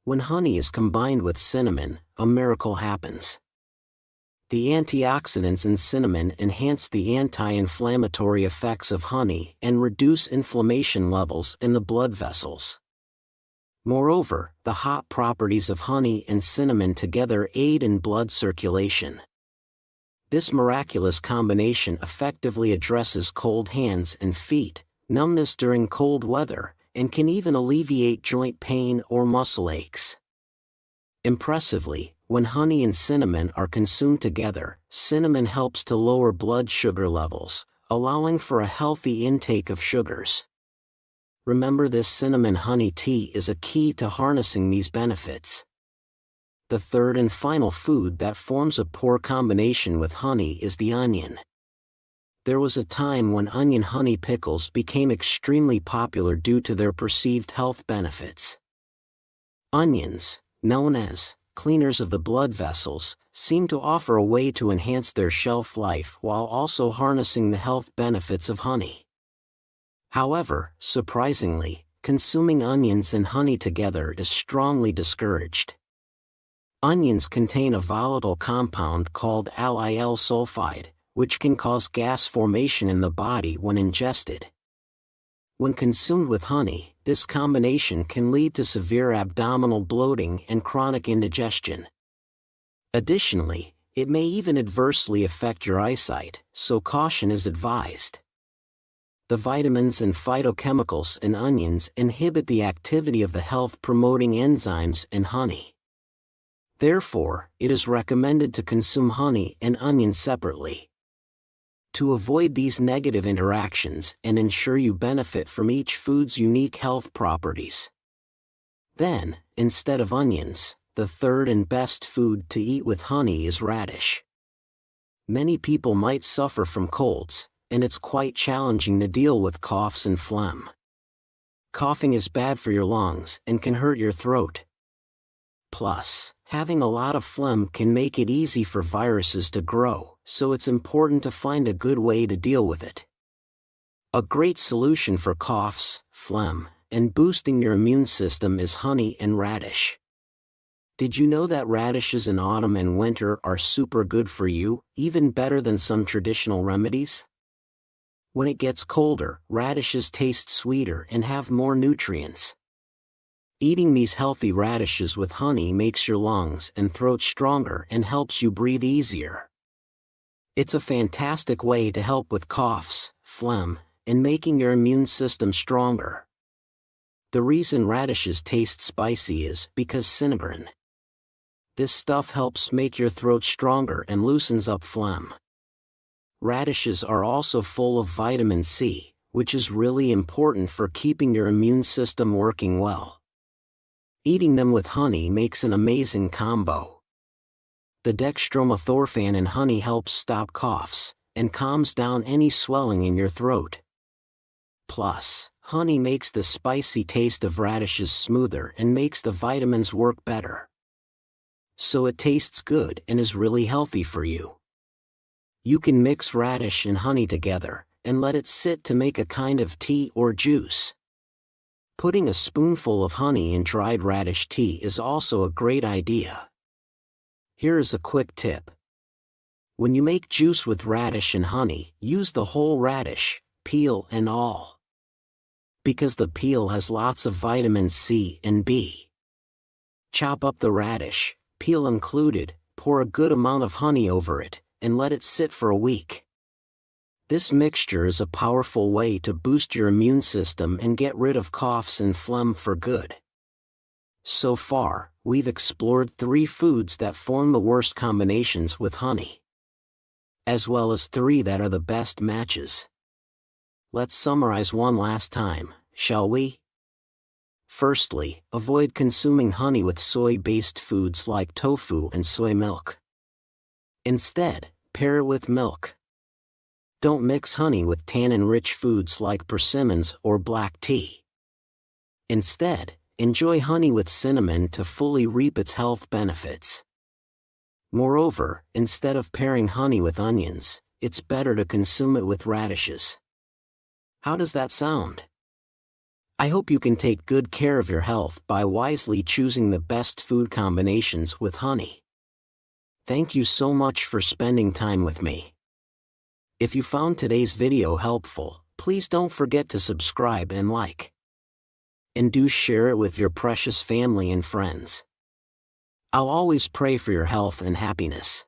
When honey is combined with cinnamon, a miracle happens. The antioxidants in cinnamon enhance the anti-inflammatory effects of honey and reduce inflammation levels in the blood vessels. Moreover, the hot properties of honey and cinnamon together aid in blood circulation. This miraculous combination effectively addresses cold hands and feet, numbness during cold weather, and can even alleviate joint pain or muscle aches. Impressively, when honey and cinnamon are consumed together, cinnamon helps to lower blood sugar levels, allowing for a healthy intake of sugars. Remember, this cinnamon honey tea is a key to harnessing these benefits. The third and final food that forms a poor combination with honey is the onion. There was a time when onion honey pickles became extremely popular due to their perceived health benefits. Onions, known as cleaners of the blood vessels, seem to offer a way to enhance their shelf life while also harnessing the health benefits of honey. However, surprisingly, consuming onions and honey together is strongly discouraged. Onions contain a volatile compound called allyl sulfide, which can cause gas formation in the body when ingested. When consumed with honey, this combination can lead to severe abdominal bloating and chronic indigestion. Additionally, it may even adversely affect your eyesight, so caution is advised. The vitamins and phytochemicals in onions inhibit the activity of the health-promoting enzymes in honey. Therefore, it is recommended to consume honey and onions separately. To avoid these negative interactions and ensure you benefit from each food's unique health properties. Then, instead of onions, the third and best food to eat with honey is radish. Many people might suffer from colds, and it's quite challenging to deal with coughs and phlegm. Coughing is bad for your lungs and can hurt your throat. Plus, having a lot of phlegm can make it easy for viruses to grow, so it's important to find a good way to deal with it. A great solution for coughs, phlegm, and boosting your immune system is honey and radish. Did you know that radishes in autumn and winter are super good for you, even better than some traditional remedies? When it gets colder, radishes taste sweeter and have more nutrients. Eating these healthy radishes with honey makes your lungs and throat stronger and helps you breathe easier. It's a fantastic way to help with coughs, phlegm, and making your immune system stronger. The reason radishes taste spicy is because cinnabar. This stuff helps make your throat stronger and loosens up phlegm. Radishes are also full of vitamin C, which is really important for keeping your immune system working well. Eating them with honey makes an amazing combo. The dextromethorphan in honey helps stop coughs, and calms down any swelling in your throat. Plus, honey makes the spicy taste of radishes smoother and makes the vitamins work better. So it tastes good and is really healthy for you. You can mix radish and honey together, and let it sit to make a kind of tea or juice. Putting a spoonful of honey in dried radish tea is also a great idea. Here is a quick tip. When you make juice with radish and honey, use the whole radish, peel and all. Because the peel has lots of vitamins C and B. Chop up the radish, peel included, pour a good amount of honey over it, and let it sit for a week. This mixture is a powerful way to boost your immune system and get rid of coughs and phlegm for good. So far, we've explored 3 foods that form the worst combinations with honey, as well as 3 that are the best matches. Let's summarize one last time, shall we? Firstly, avoid consuming honey with soy-based foods like tofu and soy milk. Instead, pair it with milk. Don't mix honey with tannin-rich foods like persimmons or black tea. Instead, enjoy honey with cinnamon to fully reap its health benefits. Moreover, instead of pairing honey with onions, it's better to consume it with radishes. How does that sound? I hope you can take good care of your health by wisely choosing the best food combinations with honey. Thank you so much for spending time with me. If you found today's video helpful, please don't forget to subscribe and like. And do share it with your precious family and friends. I'll always pray for your health and happiness.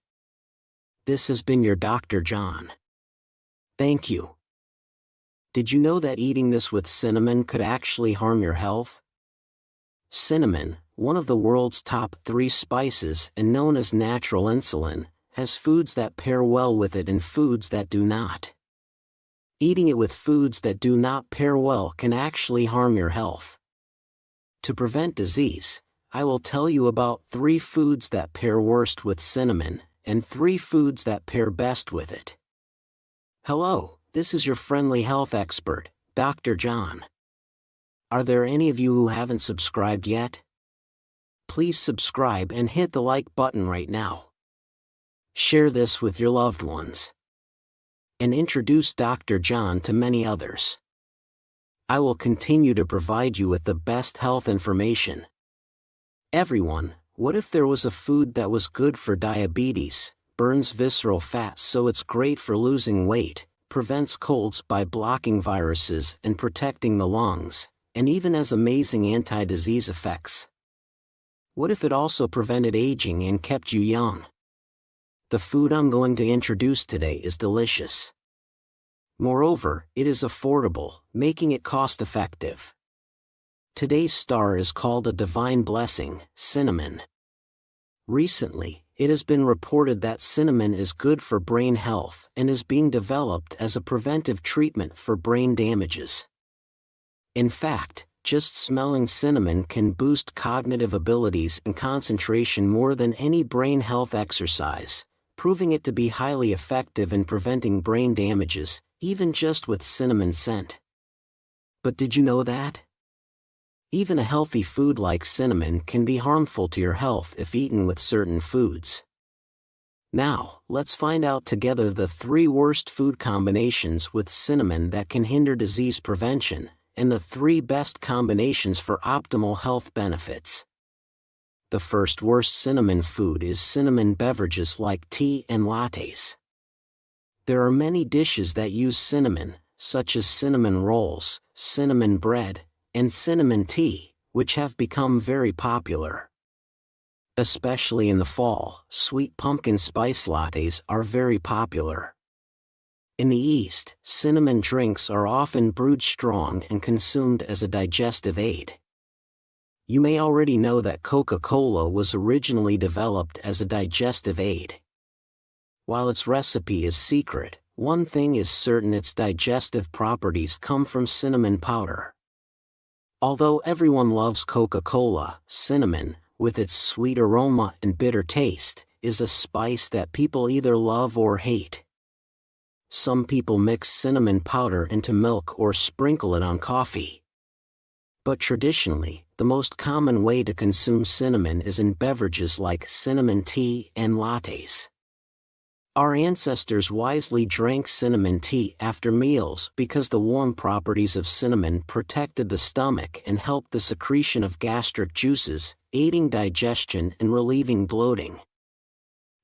This has been your Dr. John. Thank you. Did you know that eating this with cinnamon could actually harm your health? Cinnamon, one of the world's top 3 spices and known as natural insulin, has foods that pair well with it and foods that do not. Eating it with foods that do not pair well can actually harm your health. To prevent disease, I will tell you about 3 foods that pair worst with cinnamon, and 3 foods that pair best with it. Hello, this is your friendly health expert, Dr. John. Are there any of you who haven't subscribed yet? Please subscribe and hit the like button right now. Share this with your loved ones. And introduce Dr. John to many others. I will continue to provide you with the best health information. Everyone, what if there was a food that was good for diabetes, burns visceral fat so it's great for losing weight, prevents colds by blocking viruses and protecting the lungs, and even has amazing anti-disease effects? What if it also prevented aging and kept you young? The food I'm going to introduce today is delicious. Moreover, it is affordable, making it cost-effective. Today's star is called a divine blessing, cinnamon. Recently, it has been reported that cinnamon is good for brain health and is being developed as a preventive treatment for brain damages. In fact, just smelling cinnamon can boost cognitive abilities and concentration more than any brain health exercise, proving it to be highly effective in preventing brain damages, even just with cinnamon scent. But did you know that? Even a healthy food like cinnamon can be harmful to your health if eaten with certain foods. Now, let's find out together the 3 worst food combinations with cinnamon that can hinder disease prevention, and the 3 best combinations for optimal health benefits. The first worst cinnamon food is cinnamon beverages like tea and lattes. There are many dishes that use cinnamon, such as cinnamon rolls, cinnamon bread, and cinnamon tea, which have become very popular. Especially in the fall, sweet pumpkin spice lattes are very popular. In the East, cinnamon drinks are often brewed strong and consumed as a digestive aid. You may already know that Coca-Cola was originally developed as a digestive aid. While its recipe is secret, one thing is certain: its digestive properties come from cinnamon powder. Although everyone loves Coca-Cola, cinnamon, with its sweet aroma and bitter taste, is a spice that people either love or hate. Some people mix cinnamon powder into milk or sprinkle it on coffee. But traditionally, the most common way to consume cinnamon is in beverages like cinnamon tea and lattes. Our ancestors wisely drank cinnamon tea after meals because the warm properties of cinnamon protected the stomach and helped the secretion of gastric juices, aiding digestion and relieving bloating.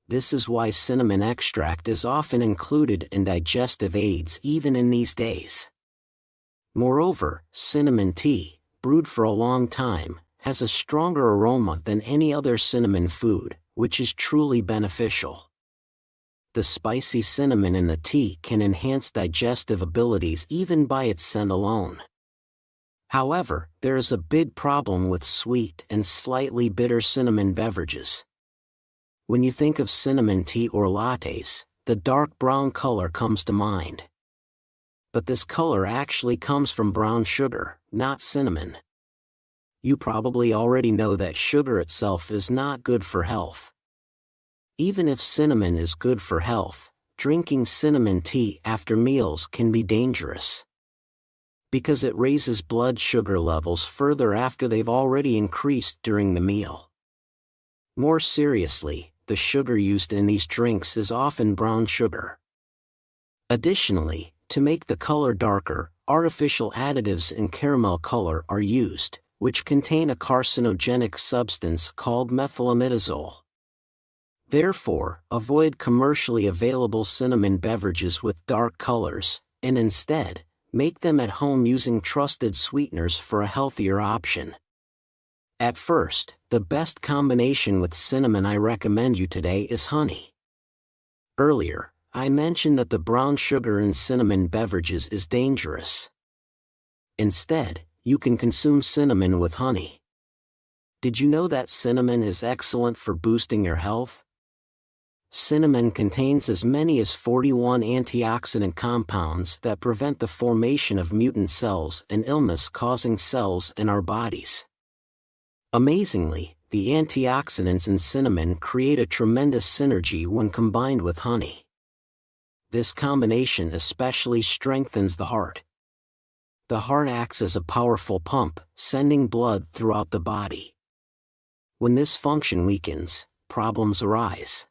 This is why cinnamon extract is often included in digestive aids even in these days. Moreover, cinnamon tea, brewed for a long time, has a stronger aroma than any other cinnamon food, which is truly beneficial. The spicy cinnamon in the tea can enhance digestive abilities even by its scent alone. However, there is a big problem with sweet and slightly bitter cinnamon beverages. When you think of cinnamon tea or lattes, the dark brown color comes to mind. But this color actually comes from brown sugar, not cinnamon. You probably already know that sugar itself is not good for health. Even if cinnamon is good for health, drinking cinnamon tea after meals can be dangerous, because it raises blood sugar levels further after they've already increased during the meal. More seriously, the sugar used in these drinks is often brown sugar. Additionally, to make the color darker, artificial additives in caramel color are used, which contain a carcinogenic substance called methylamidazole. Therefore, avoid commercially available cinnamon beverages with dark colors, and instead, make them at home using trusted sweeteners for a healthier option. At first, the best combination with cinnamon I recommend you today is honey. Earlier, I mentioned that the brown sugar in cinnamon beverages is dangerous. Instead, you can consume cinnamon with honey. Did you know that cinnamon is excellent for boosting your health? Cinnamon contains as many as 41 antioxidant compounds that prevent the formation of mutant cells and illness-causing cells in our bodies. Amazingly, the antioxidants in cinnamon create a tremendous synergy when combined with honey. This combination especially strengthens the heart. The heart acts as a powerful pump, sending blood throughout the body. When this function weakens, problems arise.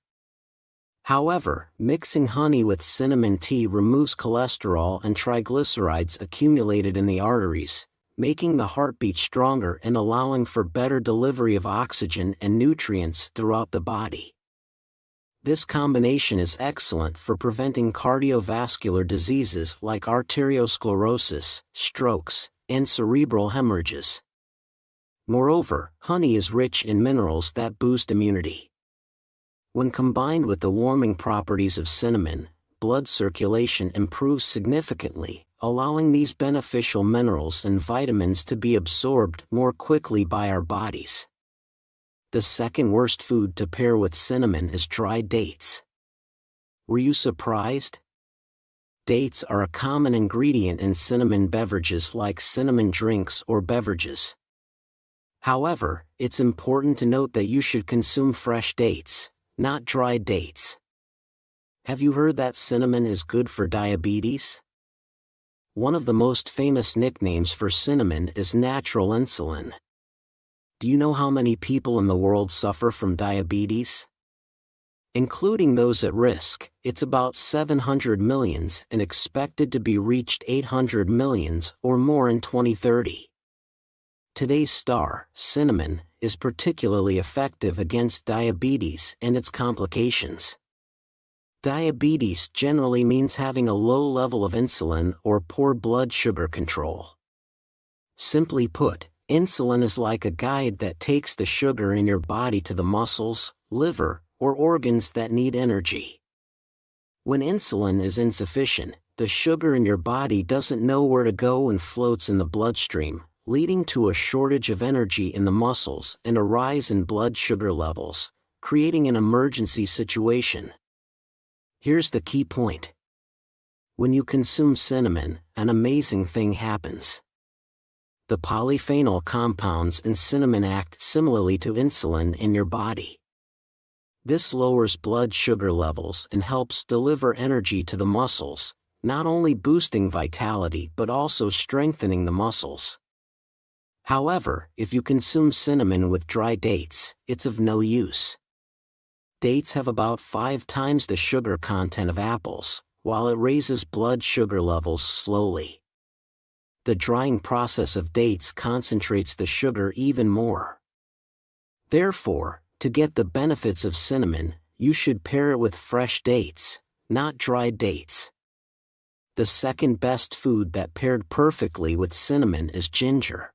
However, mixing honey with cinnamon tea removes cholesterol and triglycerides accumulated in the arteries, making the heartbeat stronger and allowing for better delivery of oxygen and nutrients throughout the body. This combination is excellent for preventing cardiovascular diseases like arteriosclerosis, strokes, and cerebral hemorrhages. Moreover, honey is rich in minerals that boost immunity. When combined with the warming properties of cinnamon, blood circulation improves significantly, allowing these beneficial minerals and vitamins to be absorbed more quickly by our bodies. The second worst food to pair with cinnamon is dried dates. Were you surprised? Dates are a common ingredient in cinnamon beverages like cinnamon drinks or beverages. However, it's important to note that you should consume fresh dates, not dried dates. Have you heard that cinnamon is good for diabetes? One of the most famous nicknames for cinnamon is natural insulin. Do you know how many people in the world suffer from diabetes? Including those at risk, it's about 700 million and expected to be reached 800 million or more in 2030. Today's star, cinnamon, is particularly effective against diabetes and its complications. Diabetes generally means having a low level of insulin or poor blood sugar control. Simply put, insulin is like a guide that takes the sugar in your body to the muscles, liver, or organs that need energy. When insulin is insufficient, the sugar in your body doesn't know where to go and floats in the bloodstream, leading to a shortage of energy in the muscles and a rise in blood sugar levels, creating an emergency situation. Here's the key point. When you consume cinnamon, an amazing thing happens. The polyphenol compounds in cinnamon act similarly to insulin in your body. This lowers blood sugar levels and helps deliver energy to the muscles, not only boosting vitality but also strengthening the muscles. However, if you consume cinnamon with dry dates, it's of no use. Dates have about 5 times the sugar content of apples, while it raises blood sugar levels slowly. The drying process of dates concentrates the sugar even more. Therefore, to get the benefits of cinnamon, you should pair it with fresh dates, not dried dates. The second best food that paired perfectly with cinnamon is ginger.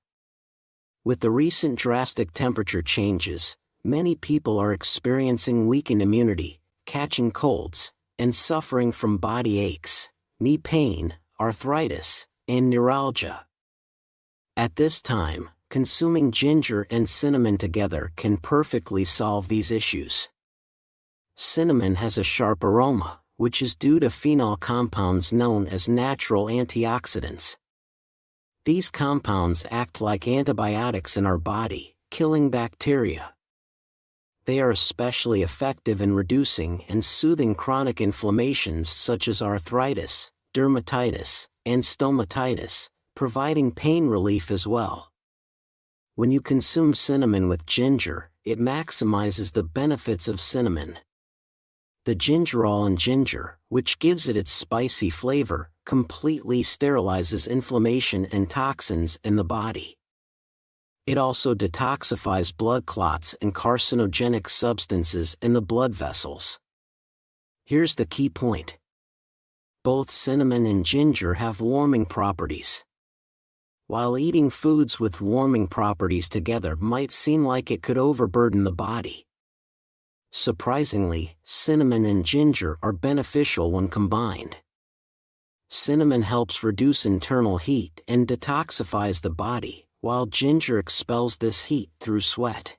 With the recent drastic temperature changes, many people are experiencing weakened immunity, catching colds, and suffering from body aches, knee pain, arthritis, and neuralgia. At this time, consuming ginger and cinnamon together can perfectly solve these issues. Cinnamon has a sharp aroma, which is due to phenol compounds known as natural antioxidants. These compounds act like antibiotics in our body, killing bacteria. They are especially effective in reducing and soothing chronic inflammations such as arthritis, dermatitis, and stomatitis, providing pain relief as well. When you consume cinnamon with ginger, it maximizes the benefits of cinnamon. The gingerol in ginger, which gives it its spicy flavor, completely sterilizes inflammation and toxins in the body. It also detoxifies blood clots and carcinogenic substances in the blood vessels. Here's the key point. Both cinnamon and ginger have warming properties. While eating foods with warming properties together might seem like it could overburden the body, surprisingly, cinnamon and ginger are beneficial when combined. Cinnamon helps reduce internal heat and detoxifies the body, while ginger expels this heat through sweat.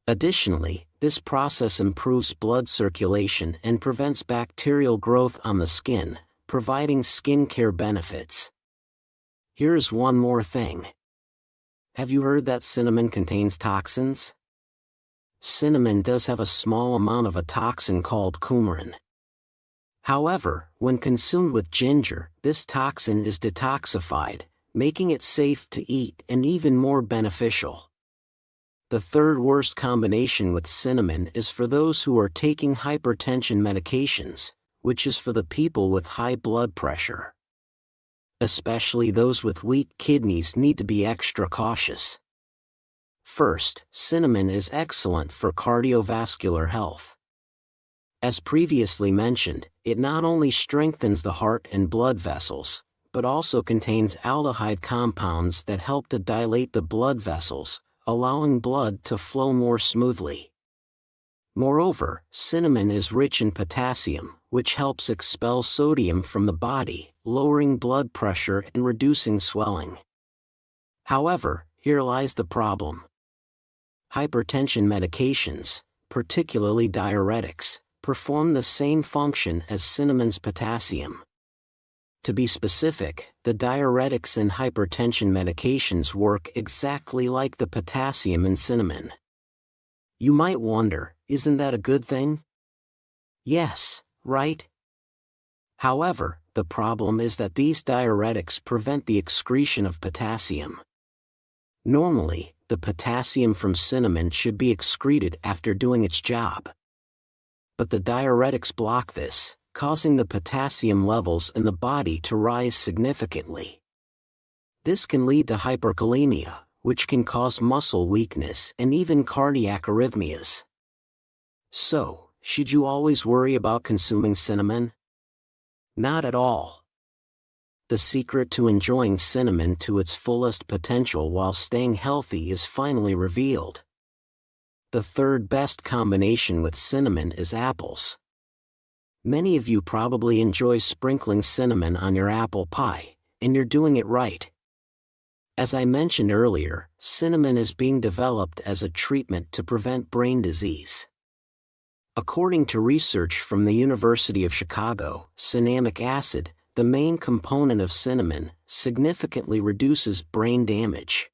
Additionally, this process improves blood circulation and prevents bacterial growth on the skin, providing skincare benefits. Here's one more thing. Have you heard that cinnamon contains toxins? Cinnamon does have a small amount of a toxin called coumarin. However, when consumed with ginger, this toxin is detoxified, making it safe to eat and even more beneficial. The third worst combination with cinnamon is for those who are taking hypertension medications, which is for the people with high blood pressure. Especially those with weak kidneys need to be extra cautious. First, cinnamon is excellent for cardiovascular health. As previously mentioned, it not only strengthens the heart and blood vessels, but also contains aldehyde compounds that help to dilate the blood vessels, allowing blood to flow more smoothly. Moreover, cinnamon is rich in potassium, which helps expel sodium from the body, lowering blood pressure and reducing swelling. However, here lies the problem. Hypertension medications, particularly diuretics, perform the same function as cinnamon's potassium. To be specific, the diuretics in hypertension medications work exactly like the potassium in cinnamon. You might wonder, isn't that a good thing? Yes, right? However, the problem is that these diuretics prevent the excretion of potassium. Normally, the potassium from cinnamon should be excreted after doing its job. But the diuretics block this, causing the potassium levels in the body to rise significantly. This can lead to hyperkalemia, which can cause muscle weakness and even cardiac arrhythmias. So, should you always worry about consuming cinnamon? Not at all. The secret to enjoying cinnamon to its fullest potential while staying healthy is finally revealed. The third best combination with cinnamon is apples. Many of you probably enjoy sprinkling cinnamon on your apple pie, and you're doing it right. As I mentioned earlier, cinnamon is being developed as a treatment to prevent brain disease. According to research from the University of Chicago, cinnamic acid, the main component of cinnamon, significantly reduces brain damage.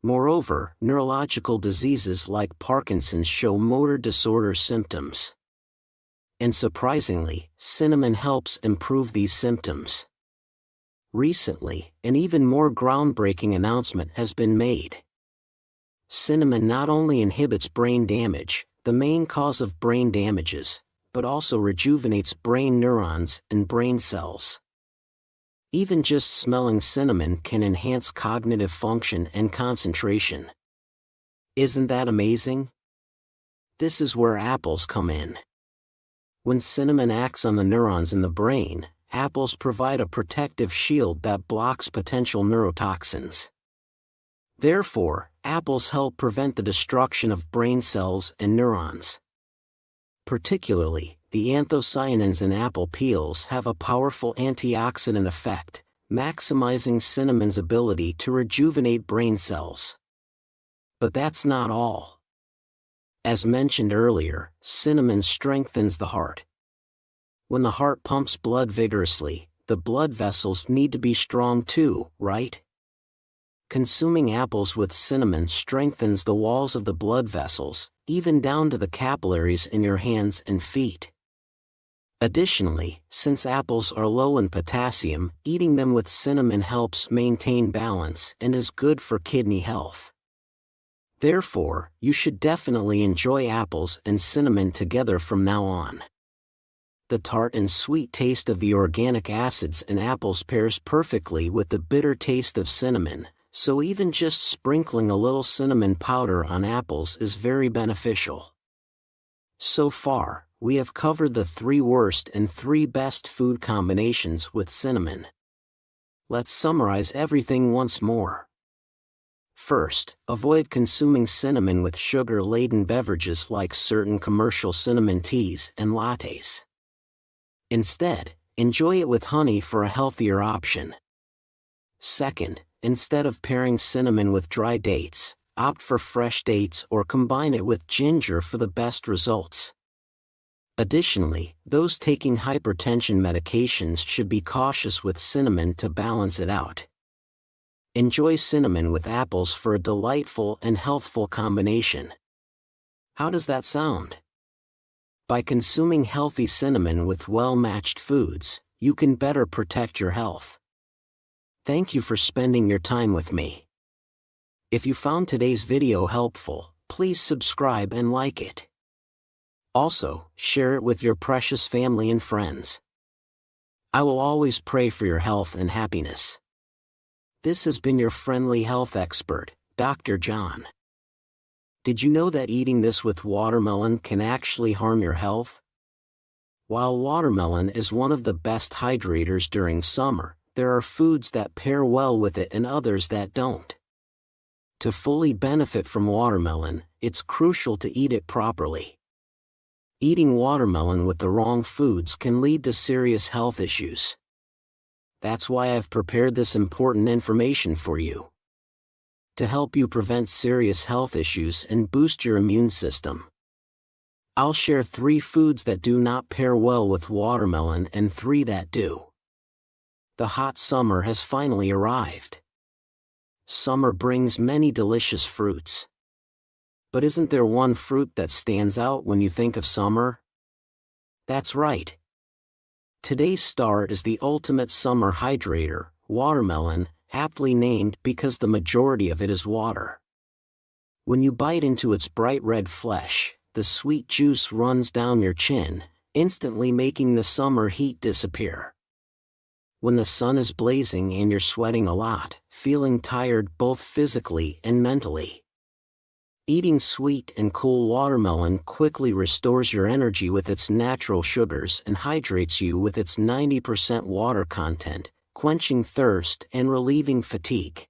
Moreover, neurological diseases like Parkinson's show motor disorder symptoms. And surprisingly, cinnamon helps improve these symptoms. Recently, an even more groundbreaking announcement has been made. Cinnamon not only inhibits brain damage, the main cause of brain damages, but also rejuvenates brain neurons and brain cells. Even just smelling cinnamon can enhance cognitive function and concentration. Isn't that amazing? This is where apples come in. When cinnamon acts on the neurons in the brain, apples provide a protective shield that blocks potential neurotoxins. Therefore, apples help prevent the destruction of brain cells and neurons. Particularly, the anthocyanins in apple peels have a powerful antioxidant effect, maximizing cinnamon's ability to rejuvenate brain cells. But that's not all. As mentioned earlier, cinnamon strengthens the heart. When the heart pumps blood vigorously, the blood vessels need to be strong too, right? consuming apples with cinnamon strengthens the walls of the blood vessels, even down to the capillaries in your hands and feet. Additionally, since apples are low in potassium, eating them with cinnamon helps maintain balance and is good for kidney health. Therefore, you should definitely enjoy apples and cinnamon together from now on. The tart and sweet taste of the organic acids in apples pairs perfectly with the bitter taste of cinnamon, so even just sprinkling a little cinnamon powder on apples is very beneficial. So far, we have covered the 3 worst and 3 best food combinations with cinnamon. Let's summarize everything once more. First, avoid consuming cinnamon with sugar-laden beverages like certain commercial cinnamon teas and lattes. Instead, enjoy it with honey for a healthier option. Second, instead of pairing cinnamon with dry dates, opt for fresh dates or combine it with ginger for the best results. Additionally, those taking hypertension medications should be cautious with cinnamon to balance it out. Enjoy cinnamon with apples for a delightful and healthful combination. How does that sound? By consuming healthy cinnamon with well-matched foods, you can better protect your health. Thank you for spending your time with me. If you found today's video helpful, please subscribe and like it. Also, share it with your precious family and friends. I will always pray for your health and happiness. This has been your friendly health expert, Dr. John. Did you know that eating this with watermelon can actually harm your health? While watermelon is one of the best hydrators during summer, there are foods that pair well with it and others that don't. To fully benefit from watermelon, it's crucial to eat it properly. Eating watermelon with the wrong foods can lead to serious health issues. That's why I've prepared this important information for you. To help you prevent serious health issues and boost your immune system. I'll share 3 foods that do not pair well with watermelon and 3 that do. The hot summer has finally arrived. Summer brings many delicious fruits. But isn't there one fruit that stands out when you think of summer? That's right. Today's star is the ultimate summer hydrator, watermelon, aptly named because the majority of it is water. When you bite into its bright red flesh, the sweet juice runs down your chin, instantly making the summer heat disappear. When the sun is blazing and you're sweating a lot, feeling tired both physically and mentally. Eating sweet and cool watermelon quickly restores your energy with its natural sugars and hydrates you with its 90% water content, quenching thirst and relieving fatigue.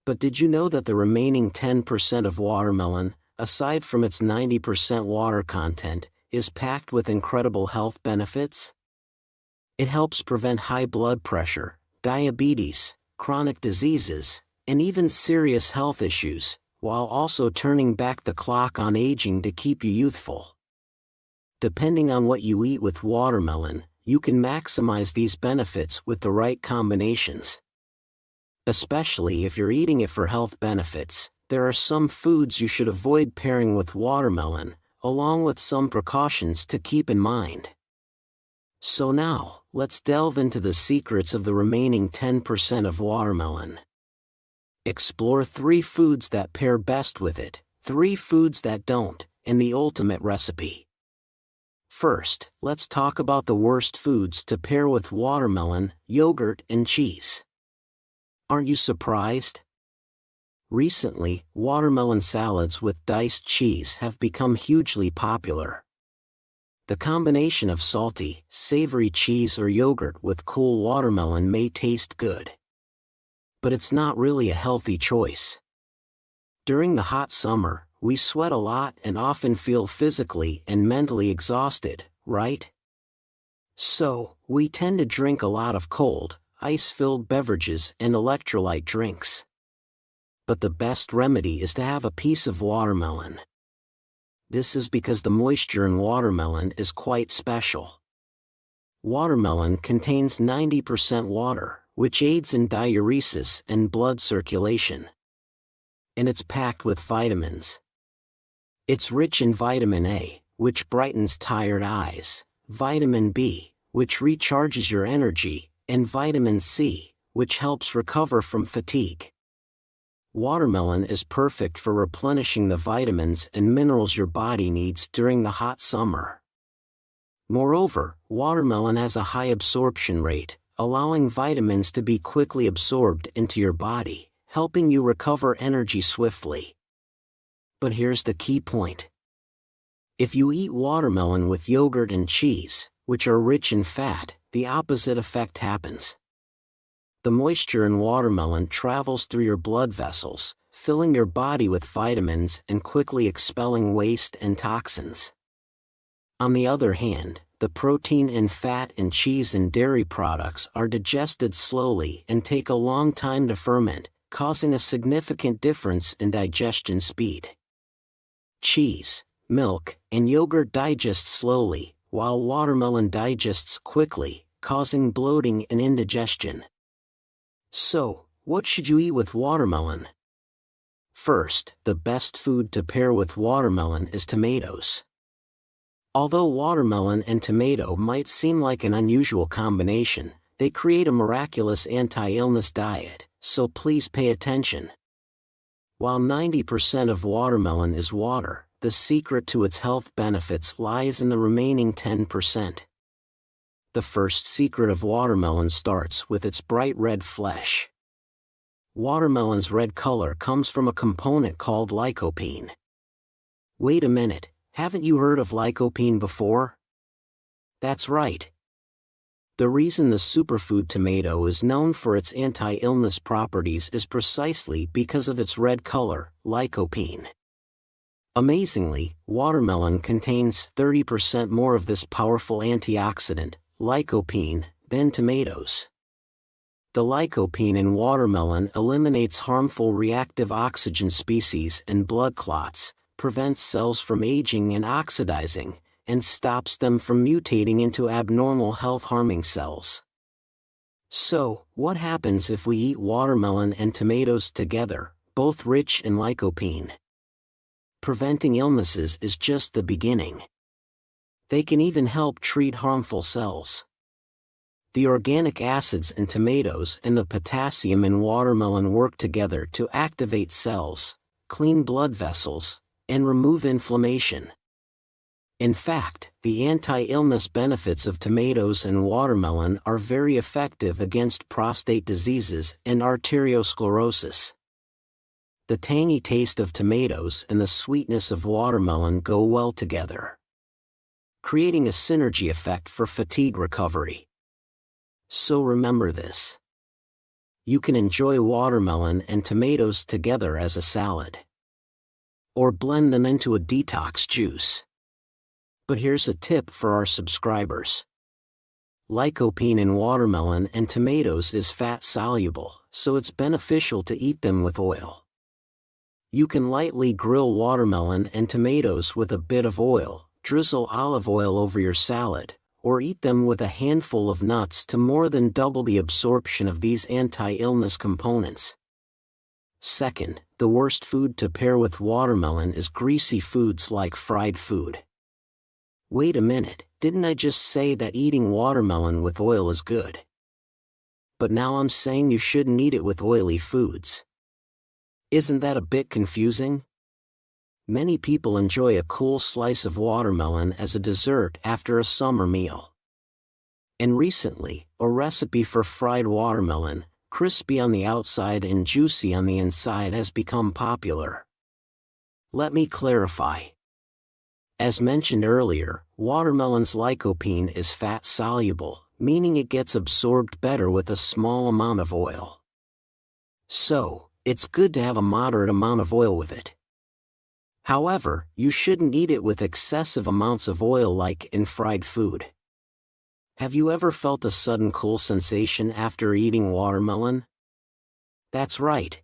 But did you know that the remaining 10% of watermelon, aside from its 90% water content, is packed with incredible health benefits? It helps prevent high blood pressure, diabetes, chronic diseases, and even serious health issues, while also turning back the clock on aging to keep you youthful. Depending on what you eat with watermelon, you can maximize these benefits with the right combinations. Especially if you're eating it for health benefits, there are some foods you should avoid pairing with watermelon, along with some precautions to keep in mind. So now, let's delve into the secrets of the remaining 10% of watermelon. Explore 3 foods that pair best with it, 3 foods that don't, and the ultimate recipe. First, let's talk about the worst foods to pair with watermelon, yogurt, and cheese. Aren't you surprised? Recently, watermelon salads with diced cheese have become hugely popular. The combination of salty, savory cheese or yogurt with cool watermelon may taste good. But it's not really a healthy choice. During the hot summer, we sweat a lot and often feel physically and mentally exhausted, right? So, we tend to drink a lot of cold, ice-filled beverages and electrolyte drinks. But the best remedy is to have a piece of watermelon. This is because the moisture in watermelon is quite special. Watermelon contains 90% water, which aids in diuresis and blood circulation. And it's packed with vitamins. It's rich in vitamin A, which brightens tired eyes, vitamin B, which recharges your energy, and vitamin C, which helps recover from fatigue. Watermelon is perfect for replenishing the vitamins and minerals your body needs during the hot summer. Moreover, watermelon has a high absorption rate, allowing vitamins to be quickly absorbed into your body, helping you recover energy swiftly. But here's the key point. If you eat watermelon with yogurt and cheese, which are rich in fat, the opposite effect happens. The moisture in watermelon travels through your blood vessels, filling your body with vitamins and quickly expelling waste and toxins. On the other hand, the protein and fat in cheese and dairy products are digested slowly and take a long time to ferment, causing a significant difference in digestion speed. Cheese, milk, and yogurt digest slowly, while watermelon digests quickly, causing bloating and indigestion. So, what should you eat with watermelon? First, the best food to pair with watermelon is tomatoes. Although watermelon and tomato might seem like an unusual combination, they create a miraculous anti-illness diet, so please pay attention. While 90% of watermelon is water, the secret to its health benefits lies in the remaining 10%. The first secret of watermelon starts with its bright red flesh. Watermelon's red color comes from a component called lycopene. Wait a minute, haven't you heard of lycopene before? That's right. The reason the superfood tomato is known for its anti-illness properties is precisely because of its red color, lycopene. Amazingly, watermelon contains 30% more of this powerful antioxidant, lycopene, than tomatoes. The lycopene in watermelon eliminates harmful reactive oxygen species and blood clots, prevents cells from aging and oxidizing, and stops them from mutating into abnormal health-harming cells. So, what happens if we eat watermelon and tomatoes together, both rich in lycopene? Preventing illnesses is just the beginning. They can even help treat harmful cells. The organic acids in tomatoes and the potassium in watermelon work together to activate cells, clean blood vessels, and remove inflammation. In fact, the anti-illness benefits of tomatoes and watermelon are very effective against prostate diseases and arteriosclerosis. The tangy taste of tomatoes and the sweetness of watermelon go well together, creating a synergy effect for fatigue recovery. So remember this. You can enjoy watermelon and tomatoes together as a salad, or blend them into a detox juice. But here's a tip for our subscribers. Lycopene in watermelon and tomatoes is fat-soluble, so it's beneficial to eat them with oil. You can lightly grill watermelon and tomatoes with a bit of oil, drizzle olive oil over your salad, or eat them with a handful of nuts to more than double the absorption of these anti-illness components. Second, the worst food to pair with watermelon is greasy foods like fried food. Wait a minute, didn't I just say that eating watermelon with oil is good? But now I'm saying you shouldn't eat it with oily foods. Isn't that a bit confusing? Many people enjoy a cool slice of watermelon as a dessert after a summer meal. And recently, a recipe for fried watermelon, crispy on the outside and juicy on the inside, has become popular. Let me clarify. As mentioned earlier, watermelon's lycopene is fat-soluble, meaning it gets absorbed better with a small amount of oil. So, it's good to have a moderate amount of oil with it. However, you shouldn't eat it with excessive amounts of oil like in fried food. Have you ever felt a sudden cool sensation after eating watermelon? That's right.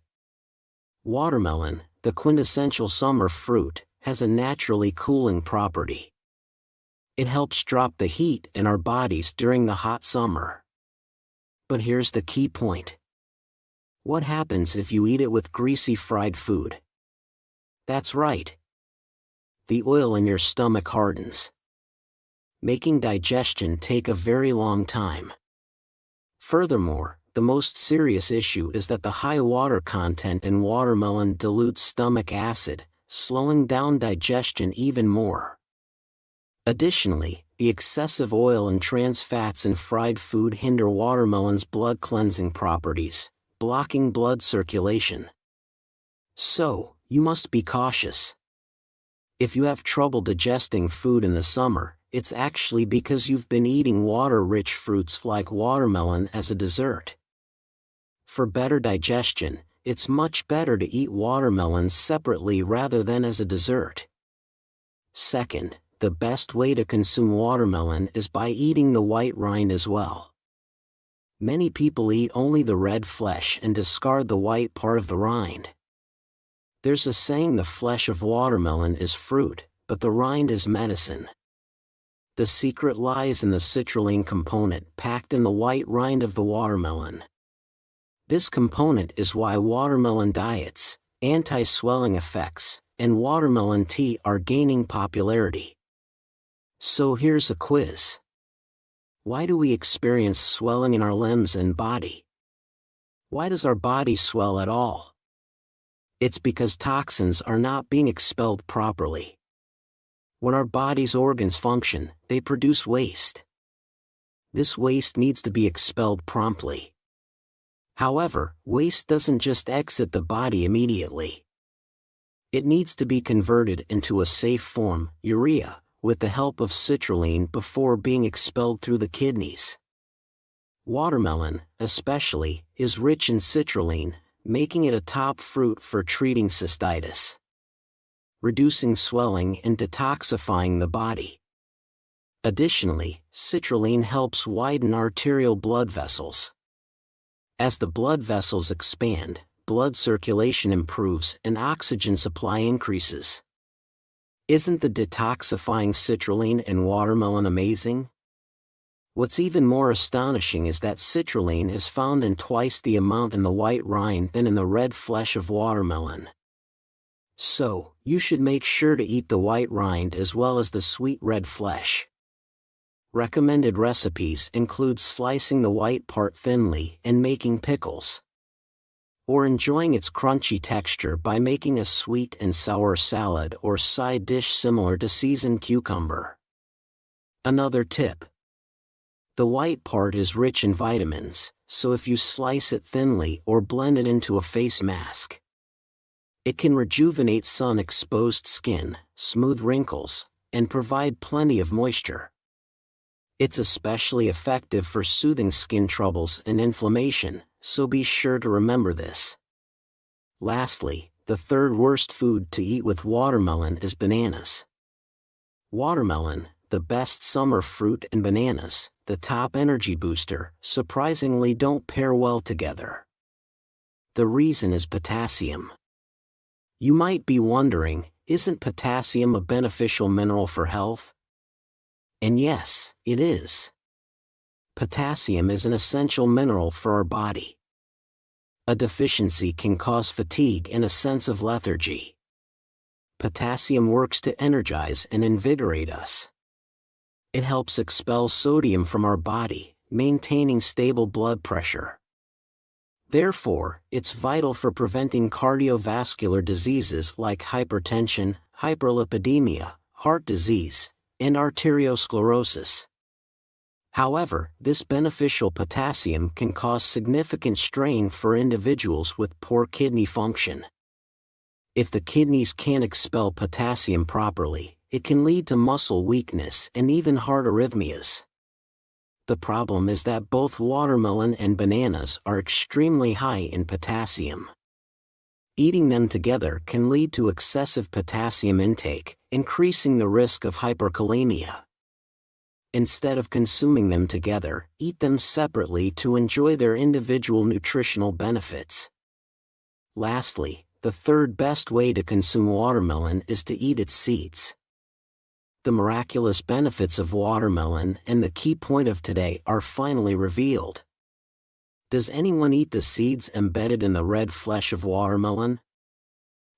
Watermelon, the quintessential summer fruit, has a naturally cooling property. It helps drop the heat in our bodies during the hot summer. But here's the key point. What happens if you eat it with greasy fried food? That's right. The oil in your stomach hardens, making digestion take a very long time. Furthermore, the most serious issue is that the high water content in watermelon dilutes stomach acid, slowing down digestion even more. Additionally, the excessive oil and trans fats in fried food hinder watermelon's blood cleansing properties, blocking blood circulation. So, you must be cautious. If you have trouble digesting food in the summer, it's actually because you've been eating water-rich fruits like watermelon as a dessert. For better digestion, it's much better to eat watermelons separately rather than as a dessert. Second, the best way to consume watermelon is by eating the white rind as well. Many people eat only the red flesh and discard the white part of the rind. There's a saying the flesh of watermelon is fruit, but the rind is medicine. The secret lies in the citrulline component packed in the white rind of the watermelon. This component is why watermelon diets, anti-swelling effects, and watermelon tea are gaining popularity. So here's a quiz. Why do we experience swelling in our limbs and body? Why does our body swell at all? It's because toxins are not being expelled properly. When our body's organs function, they produce waste. This waste needs to be expelled promptly. However, waste doesn't just exit the body immediately. It needs to be converted into a safe form, urea, with the help of citrulline before being expelled through the kidneys. Watermelon, especially, is rich in citrulline, making it a top fruit for treating cystitis, reducing swelling and detoxifying the body. Additionally, citrulline helps widen arterial blood vessels. As the blood vessels expand, blood circulation improves and oxygen supply increases. Isn't the detoxifying citrulline in watermelon amazing? What's even more astonishing is that citrulline is found in twice the amount in the white rind than in the red flesh of watermelon. So, you should make sure to eat the white rind as well as the sweet red flesh. Recommended recipes include slicing the white part thinly and making pickles, or enjoying its crunchy texture by making a sweet and sour salad or side dish similar to seasoned cucumber. Another tip. The white part is rich in vitamins, so if you slice it thinly or blend it into a face mask, it can rejuvenate sun-exposed skin, smooth wrinkles, and provide plenty of moisture. It's especially effective for soothing skin troubles and inflammation, so be sure to remember this. Lastly, the third worst food to eat with watermelon is bananas. Watermelon, the best summer fruit, and bananas, the top energy booster, surprisingly don't pair well together. The reason is potassium. You might be wondering, isn't potassium a beneficial mineral for health? And yes, it is. Potassium is an essential mineral for our body. A deficiency can cause fatigue and a sense of lethargy. Potassium works to energize and invigorate us. It helps expel sodium from our body, maintaining stable blood pressure. Therefore, it's vital for preventing cardiovascular diseases like hypertension, hyperlipidemia, heart disease, and arteriosclerosis. However, this beneficial potassium can cause significant strain for individuals with poor kidney function. If the kidneys can't expel potassium properly, it can lead to muscle weakness and even heart arrhythmias. The problem is that both watermelon and bananas are extremely high in potassium. Eating them together can lead to excessive potassium intake, increasing the risk of hyperkalemia. Instead of consuming them together, eat them separately to enjoy their individual nutritional benefits. Lastly, the third best way to consume watermelon is to eat its seeds. The miraculous benefits of watermelon and the key point of today are finally revealed. Does anyone eat the seeds embedded in the red flesh of watermelon?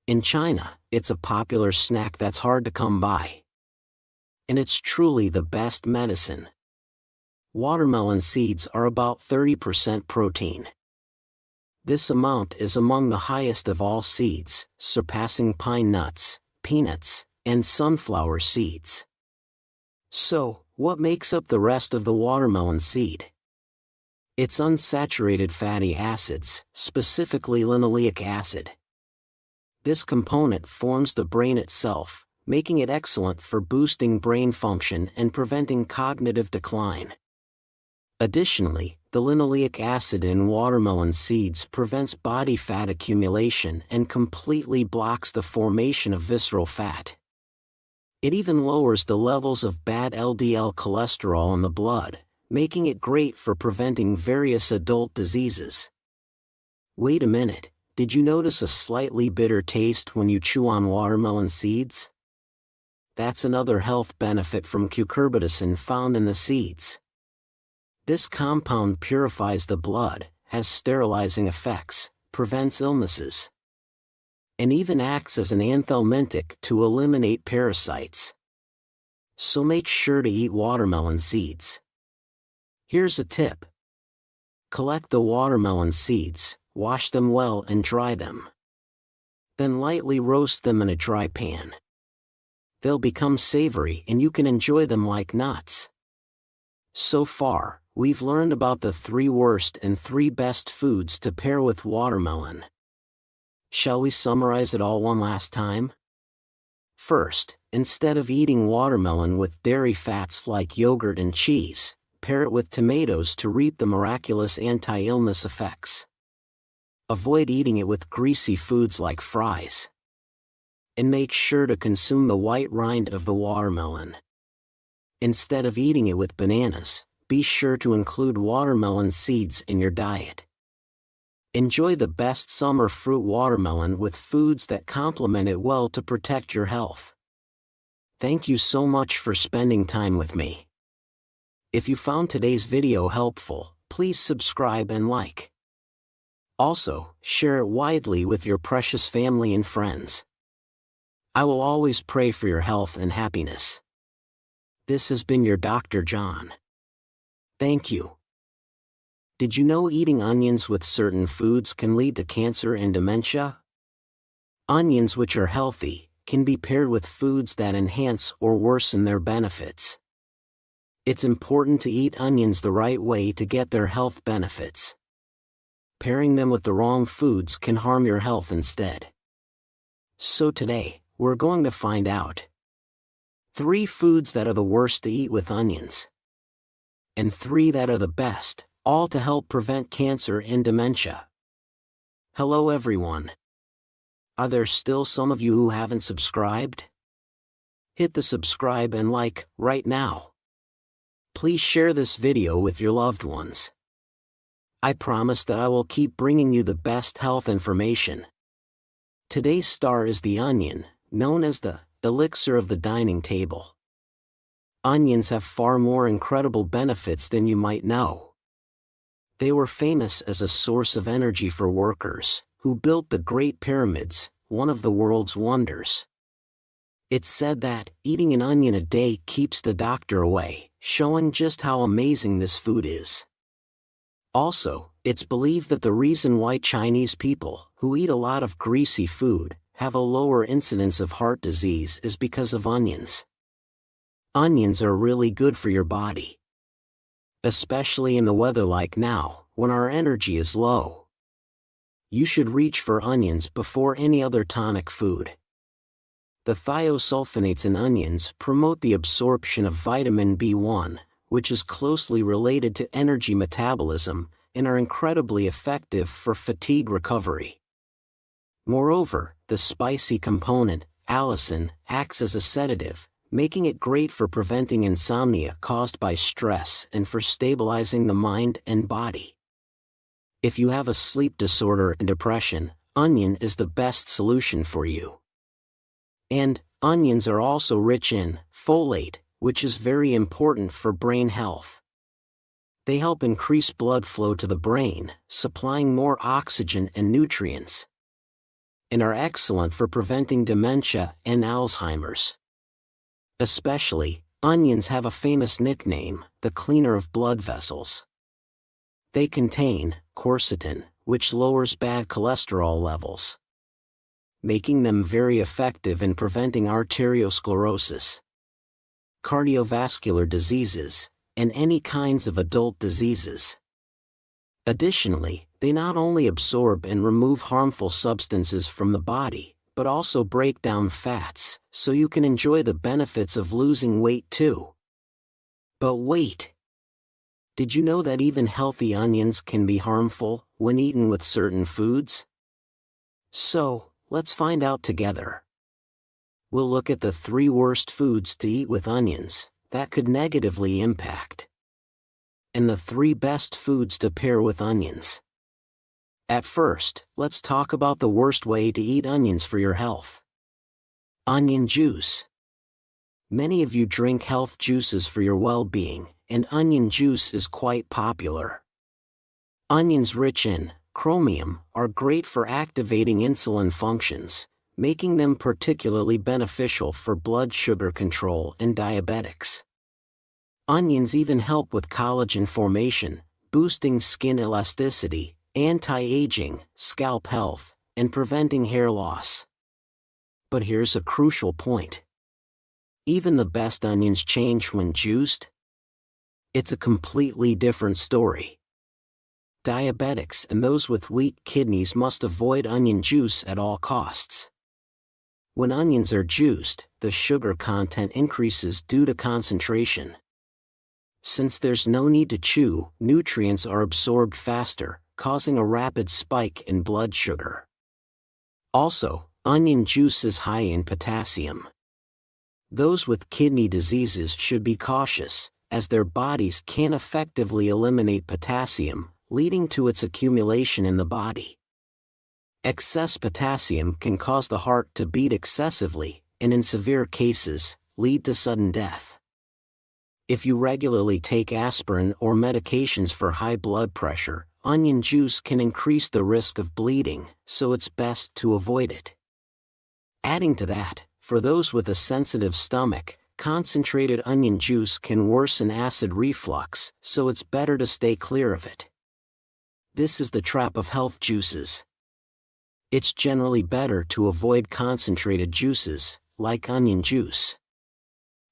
In China, it's a popular snack that's hard to come by. And it's truly the best medicine. Watermelon seeds are about 30% protein. This amount is among the highest of all seeds, surpassing pine nuts, peanuts, and sunflower seeds. So, what makes up the rest of the watermelon seed? It's unsaturated fatty acids, specifically linoleic acid. This component forms the brain itself, making it excellent for boosting brain function and preventing cognitive decline. Additionally, the linoleic acid in watermelon seeds prevents body fat accumulation and completely blocks the formation of visceral fat. It even lowers the levels of bad LDL cholesterol in the blood, making it great for preventing various adult diseases. Wait a minute, did you notice a slightly bitter taste when you chew on watermelon seeds? That's another health benefit from cucurbitacin found in the seeds. This compound purifies the blood, has sterilizing effects, prevents illnesses, and even acts as an anthelmintic to eliminate parasites. So make sure to eat watermelon seeds. Here's a tip. Collect the watermelon seeds, wash them well and dry them. Then lightly roast them in a dry pan. They'll become savory and you can enjoy them like nuts. So far, we've learned about the 3 worst and 3 best foods to pair with watermelon. Shall we summarize it all one last time? First, instead of eating watermelon with dairy fats like yogurt and cheese, pair it with tomatoes to reap the miraculous anti-illness effects. Avoid eating it with greasy foods like fries. And make sure to consume the white rind of the watermelon. Instead of eating it with bananas, be sure to include watermelon seeds in your diet. Enjoy the best summer fruit watermelon with foods that complement it well to protect your health. Thank you so much for spending time with me. If you found today's video helpful, please subscribe and like. Also, share it widely with your precious family and friends. I will always pray for your health and happiness. This has been your Dr. John. Thank you. Did you know eating onions with certain foods can lead to cancer and dementia? Onions, which are healthy, can be paired with foods that enhance or worsen their benefits. It's important to eat onions the right way to get their health benefits. Pairing them with the wrong foods can harm your health instead. So today, we're going to find out 3 foods that are the worst to eat with onions, and 3 that are the best, all to help prevent cancer and dementia. Hello everyone. Are there still some of you who haven't subscribed? Hit the subscribe and like right now. Please share this video with your loved ones. I promise that I will keep bringing you the best health information. Today's star is the onion, known as the elixir of the dining table. Onions have far more incredible benefits than you might know. They were famous as a source of energy for workers, who built the Great Pyramids, one of the world's wonders. It's said that eating an onion a day keeps the doctor away, showing just how amazing this food is. Also, it's believed that the reason why Chinese people, who eat a lot of greasy food, have a lower incidence of heart disease is because of onions. Onions are really good for your body. Especially in the weather like now, when our energy is low. You should reach for onions before any other tonic food. The thiosulfonates in onions promote the absorption of vitamin B1, which is closely related to energy metabolism, and are incredibly effective for fatigue recovery. Moreover, the spicy component, allicin, acts as a sedative, making it great for preventing insomnia caused by stress and for stabilizing the mind and body. If you have a sleep disorder and depression, onion is the best solution for you. And, onions are also rich in folate, which is very important for brain health. They help increase blood flow to the brain, supplying more oxygen and nutrients, and are excellent for preventing dementia and Alzheimer's. Especially, onions have a famous nickname, the cleaner of blood vessels. They contain quercetin, which lowers bad cholesterol levels, making them very effective in preventing arteriosclerosis, cardiovascular diseases, and any kinds of adult diseases. Additionally, they not only absorb and remove harmful substances from the body, but also break down fats, so you can enjoy the benefits of losing weight too. But wait! Did you know that even healthy onions can be harmful when eaten with certain foods? So, let's find out together. We'll look at the 3 worst foods to eat with onions that could negatively impact, and the 3 best foods to pair with onions. At first, let's talk about the worst way to eat onions for your health. Onion juice. Many of you drink health juices for your well-being, and onion juice is quite popular. Onions rich in chromium are great for activating insulin functions, making them particularly beneficial for blood sugar control and diabetics. Onions even help with collagen formation, boosting skin elasticity, anti-aging, scalp health, and preventing hair loss. But here's a crucial point. Even the best onions change when juiced. It's a completely different story. Diabetics and those with weak kidneys must avoid onion juice at all costs. When onions are juiced, the sugar content increases due to concentration. Since there's no need to chew, nutrients are absorbed faster, causing a rapid spike in blood sugar. Also, onion juice is high in potassium. Those with kidney diseases should be cautious, as their bodies can't effectively eliminate potassium, leading to its accumulation in the body. Excess potassium can cause the heart to beat excessively, and in severe cases, lead to sudden death. If you regularly take aspirin or medications for high blood pressure, onion juice can increase the risk of bleeding, so it's best to avoid it. Adding to that, for those with a sensitive stomach, concentrated onion juice can worsen acid reflux, so it's better to stay clear of it. This is the trap of health juices. It's generally better to avoid concentrated juices, like onion juice.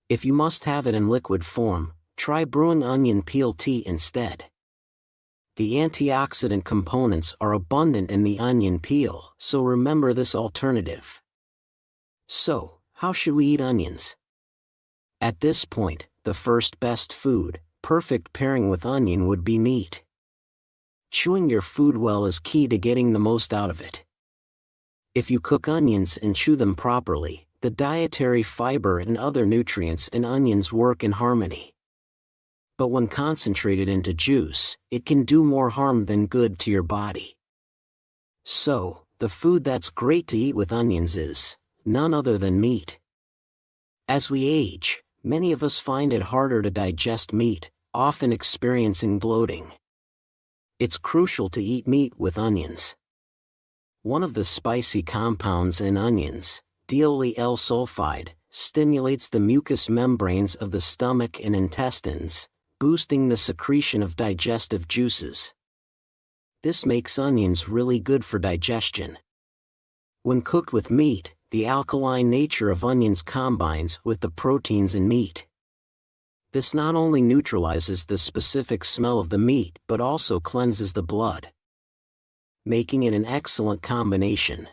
If you must have it in liquid form, try brewing onion peel tea instead. The antioxidant components are abundant in the onion peel, so remember this alternative. So, how should we eat onions? At this point, the first best food, perfect pairing with onion would be meat. Chewing your food well is key to getting the most out of it. If you cook onions and chew them properly, the dietary fiber and other nutrients in onions work in harmony. But when concentrated into juice, it can do more harm than good to your body. So, the food that's great to eat with onions is none other than meat. As we age, many of us find it harder to digest meat, often experiencing bloating. It's crucial to eat meat with onions. One of the spicy compounds in onions, diol L-sulfide, stimulates the mucous membranes of the stomach and intestines, boosting the secretion of digestive juices. This makes onions really good for digestion. When cooked with meat, the alkaline nature of onions combines with the proteins in meat. This not only neutralizes the specific smell of the meat but also cleanses the blood, making it an excellent combination.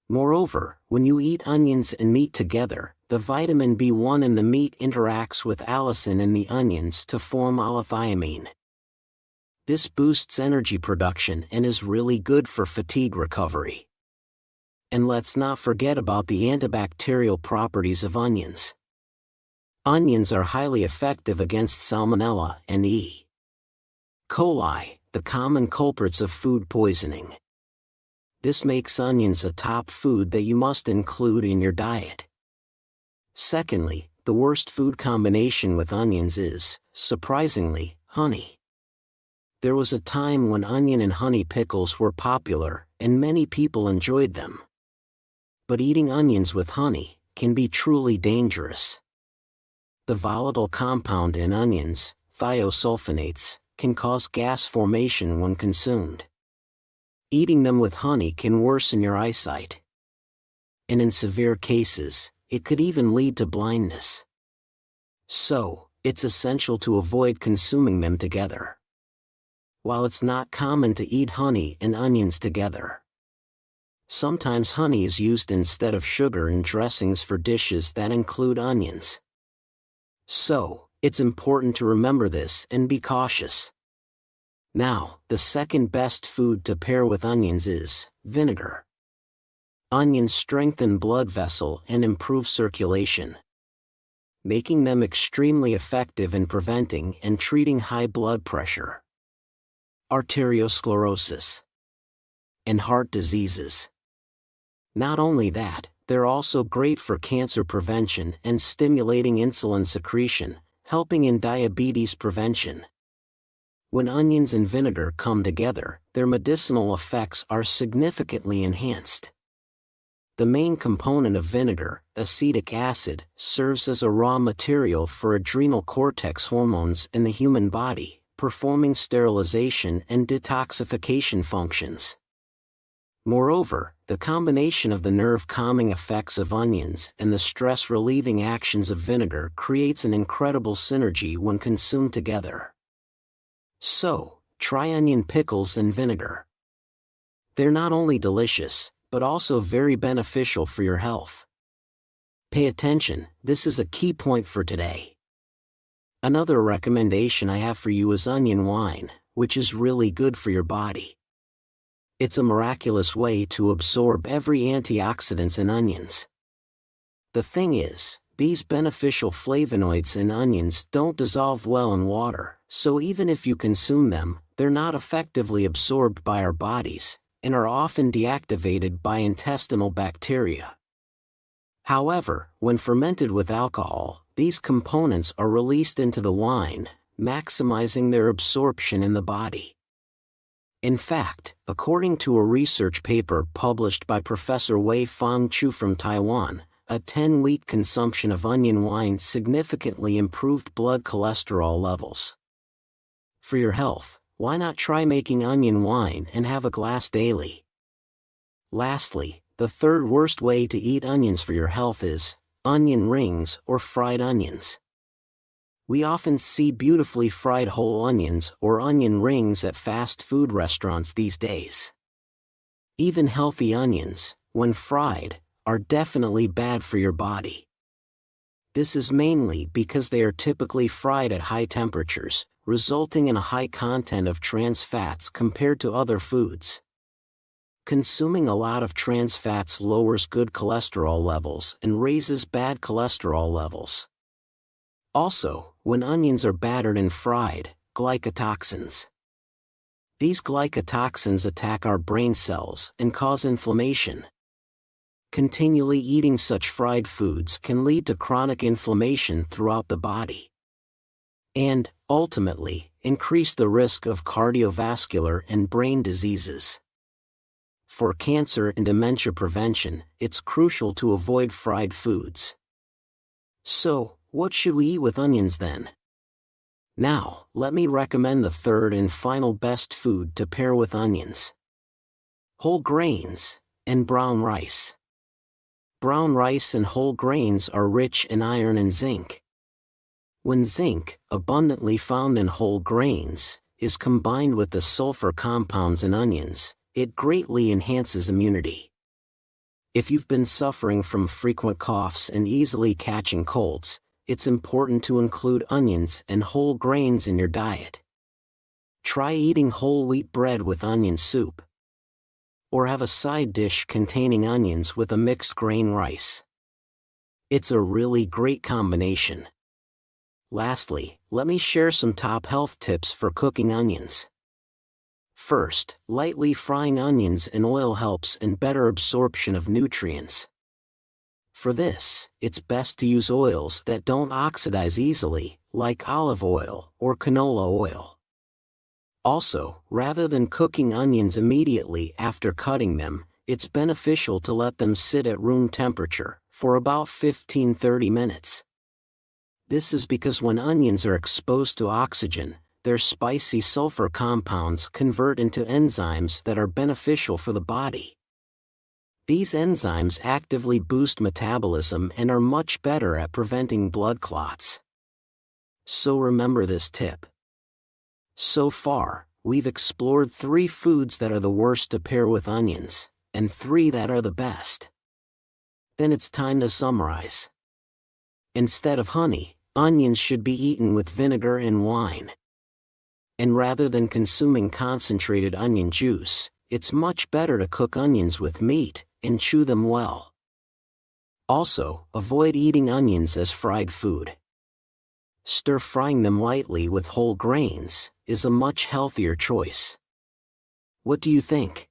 Moreover, when you eat onions and meat together, the vitamin B1 in the meat interacts with allicin in the onions to form L-thiamine. This boosts energy production and is really good for fatigue recovery. And let's not forget about the antibacterial properties of onions. Onions are highly effective against Salmonella and E. coli, the common culprits of food poisoning. This makes onions a top food that you must include in your diet. Secondly, the worst food combination with onions is, surprisingly, honey. There was a time when onion and honey pickles were popular, and many people enjoyed them. But eating onions with honey can be truly dangerous. The volatile compound in onions, thiosulfonates, can cause gas formation when consumed. Eating them with honey can worsen your eyesight. And in severe cases, it could even lead to blindness. So, it's essential to avoid consuming them together. While it's not common to eat honey and onions together, sometimes honey is used instead of sugar in dressings for dishes that include onions. So, it's important to remember this and be cautious. Now, the second best food to pair with onions is vinegar. Onions strengthen blood vessel and improve circulation, making them extremely effective in preventing and treating high blood pressure, arteriosclerosis, and heart diseases. Not only that, they're also great for cancer prevention and stimulating insulin secretion, helping in diabetes prevention. When onions and vinegar come together, their medicinal effects are significantly enhanced. The main component of vinegar, acetic acid, serves as a raw material for adrenal cortex hormones in the human body, performing sterilization and detoxification functions. Moreover, the combination of the nerve-calming effects of onions and the stress-relieving actions of vinegar creates an incredible synergy when consumed together. So, try onion pickles and vinegar. They're not only delicious, but also very beneficial for your health. Pay attention, this is a key point for today. Another recommendation I have for you is onion wine, which is really good for your body. It's a miraculous way to absorb every antioxidants in onions. The thing is, these beneficial flavonoids in onions don't dissolve well in water, so even if you consume them, they're not effectively absorbed by our bodies, and are often deactivated by intestinal bacteria. However, when fermented with alcohol, these components are released into the wine, maximizing their absorption in the body. In fact, according to a research paper published by Professor Wei-Fang Chu from Taiwan, a 10-week consumption of onion wine significantly improved blood cholesterol levels. For your health, why not try making onion wine and have a glass daily? Lastly, the third worst way to eat onions for your health is onion rings or fried onions. We often see beautifully fried whole onions or onion rings at fast food restaurants these days. Even healthy onions, when fried, are definitely bad for your body. This is mainly because they are typically fried at high temperatures, resulting in a high content of trans fats compared to other foods. Consuming a lot of trans fats lowers good cholesterol levels and raises bad cholesterol levels. Also, when onions are battered and fried, glycotoxins. These glycotoxins attack our brain cells and cause inflammation. Continually eating such fried foods can lead to chronic inflammation throughout the body, and, ultimately, increase the risk of cardiovascular and brain diseases. For cancer and dementia prevention, it's crucial to avoid fried foods. So, what should we eat with onions then? Now, let me recommend the third and final best food to pair with onions: whole grains and brown rice. Brown rice and whole grains are rich in iron and zinc. When zinc, abundantly found in whole grains, is combined with the sulfur compounds in onions, it greatly enhances immunity. If you've been suffering from frequent coughs and easily catching colds, it's important to include onions and whole grains in your diet. Try eating whole wheat bread with onion soup, or have a side dish containing onions with a mixed grain rice. It's a really great combination. Lastly, let me share some top health tips for cooking onions. First, lightly frying onions in oil helps in better absorption of nutrients. For this, it's best to use oils that don't oxidize easily, like olive oil or canola oil. Also, rather than cooking onions immediately after cutting them, it's beneficial to let them sit at room temperature for about 15–30 minutes. This is because when onions are exposed to oxygen, their spicy sulfur compounds convert into enzymes that are beneficial for the body. These enzymes actively boost metabolism and are much better at preventing blood clots. So remember this tip. So far, we've explored 3 foods that are the worst to pair with onions, and 3 that are the best. Then it's time to summarize. Instead of honey, onions should be eaten with vinegar and wine. And rather than consuming concentrated onion juice, it's much better to cook onions with meat and chew them well. Also, avoid eating onions as fried food. Stir-frying them lightly with whole grains is a much healthier choice. What do you think?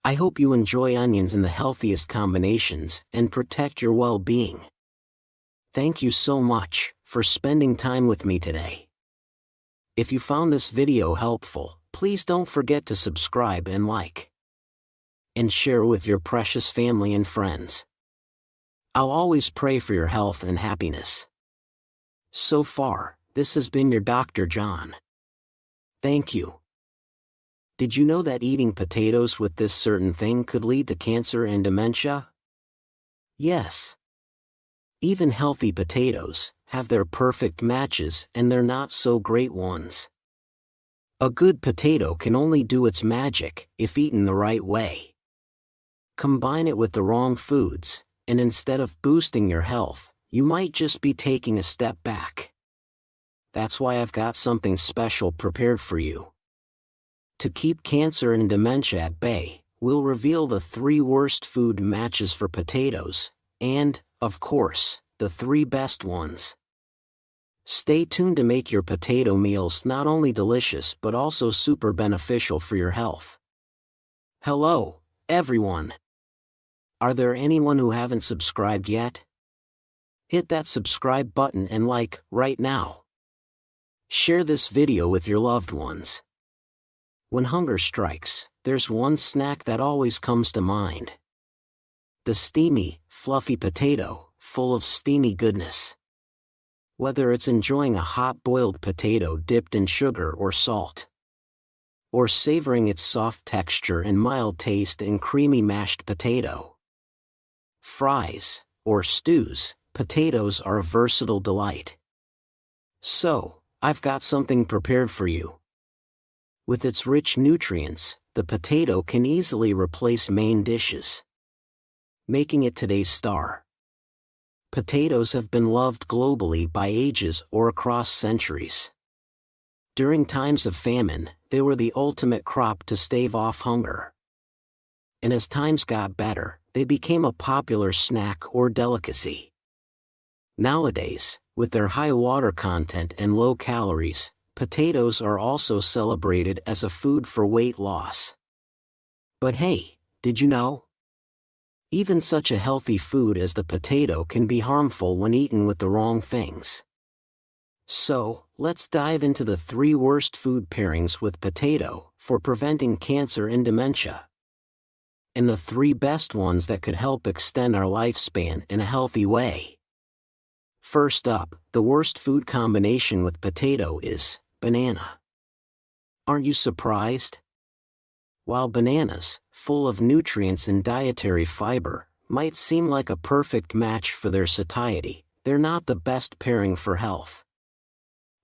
I hope you enjoy onions in the healthiest combinations and protect your well-being. Thank you so much for spending time with me today. If you found this video helpful, please don't forget to subscribe and like. And share with your precious family and friends. I'll always pray for your health and happiness. So far, this has been your Dr. John. Thank you. Did you know that eating potatoes with this certain thing could lead to cancer and dementia? Yes. Even healthy potatoes have their perfect matches and their not so great ones. A good potato can only do its magic if eaten the right way. Combine it with the wrong foods, and instead of boosting your health, you might just be taking a step back. That's why I've got something special prepared for you. To keep cancer and dementia at bay, we'll reveal the 3 worst food matches for potatoes, and, of course, the 3 best ones. Stay tuned to make your potato meals not only delicious but also super beneficial for your health. Hello, everyone. Are there anyone who haven't subscribed yet? Hit that subscribe button and like right now. Share this video with your loved ones. When hunger strikes, there's one snack that always comes to mind. The steamy, fluffy potato, full of steamy goodness. Whether it's enjoying a hot boiled potato dipped in sugar or salt, or savoring its soft texture and mild taste in creamy mashed potato, fries, or stews, potatoes are a versatile delight. So, I've got something prepared for you. With its rich nutrients, the potato can easily replace main dishes, making it today's star. Potatoes have been loved globally by ages or across centuries. During times of famine, they were the ultimate crop to stave off hunger. And as times got better, they became a popular snack or delicacy. Nowadays, with their high water content and low calories, potatoes are also celebrated as a food for weight loss. But hey, did you know? Even such a healthy food as the potato can be harmful when eaten with the wrong things. So, let's dive into the 3 worst food pairings with potato for preventing cancer and dementia. And the 3 best ones that could help extend our lifespan in a healthy way. First up, the worst food combination with potato is banana. Aren't you surprised? While bananas, full of nutrients and dietary fiber, might seem like a perfect match for their satiety, they're not the best pairing for health.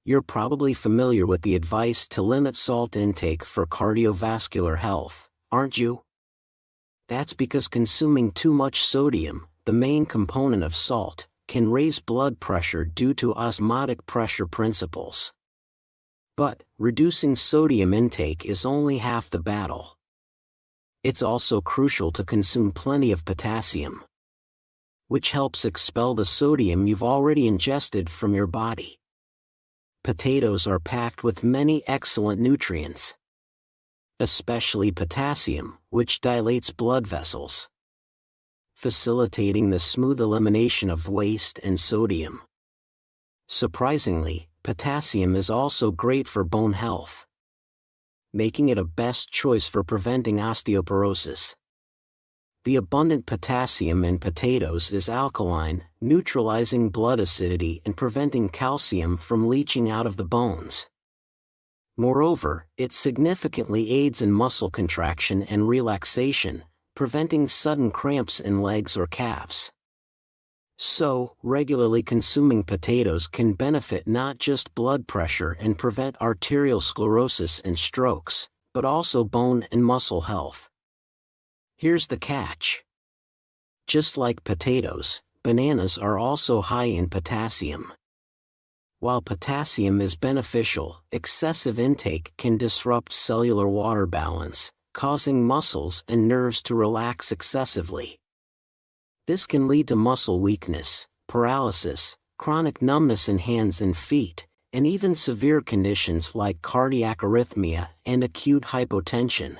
You're probably familiar with the advice to limit salt intake for cardiovascular health, aren't you? That's because consuming too much sodium, the main component of salt, can raise blood pressure due to osmotic pressure principles. But, reducing sodium intake is only half the battle. It's also crucial to consume plenty of potassium, which helps expel the sodium you've already ingested from your body. Potatoes are packed with many excellent nutrients, especially potassium, which dilates blood vessels, facilitating the smooth elimination of waste and sodium. Surprisingly, potassium is also great for bone health. making it a best choice for preventing osteoporosis. The abundant potassium in potatoes is alkaline, neutralizing blood acidity and preventing calcium from leaching out of the bones. Moreover, it significantly aids in muscle contraction and relaxation, preventing sudden cramps in legs or calves. So, regularly consuming potatoes can benefit not just blood pressure and prevent arterial sclerosis and strokes, but also bone and muscle health. Here's the catch. Just like potatoes, bananas are also high in potassium. While potassium is beneficial, excessive intake can disrupt cellular water balance, causing muscles and nerves to relax excessively. This can lead to muscle weakness, paralysis, chronic numbness in hands and feet, and even severe conditions like cardiac arrhythmia and acute hypotension.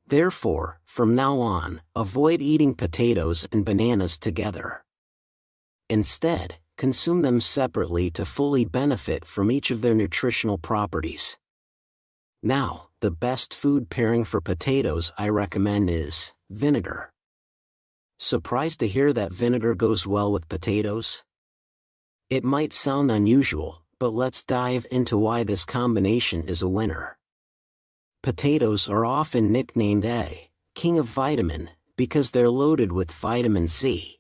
Therefore, from now on, avoid eating potatoes and bananas together. Instead, consume them separately to fully benefit from each of their nutritional properties. Now, the best food pairing for potatoes I recommend is vinegar. Surprised to hear that vinegar goes well with potatoes? It might sound unusual, but let's dive into why this combination is a winner. Potatoes are often nicknamed a king of vitamin because they're loaded with vitamin C.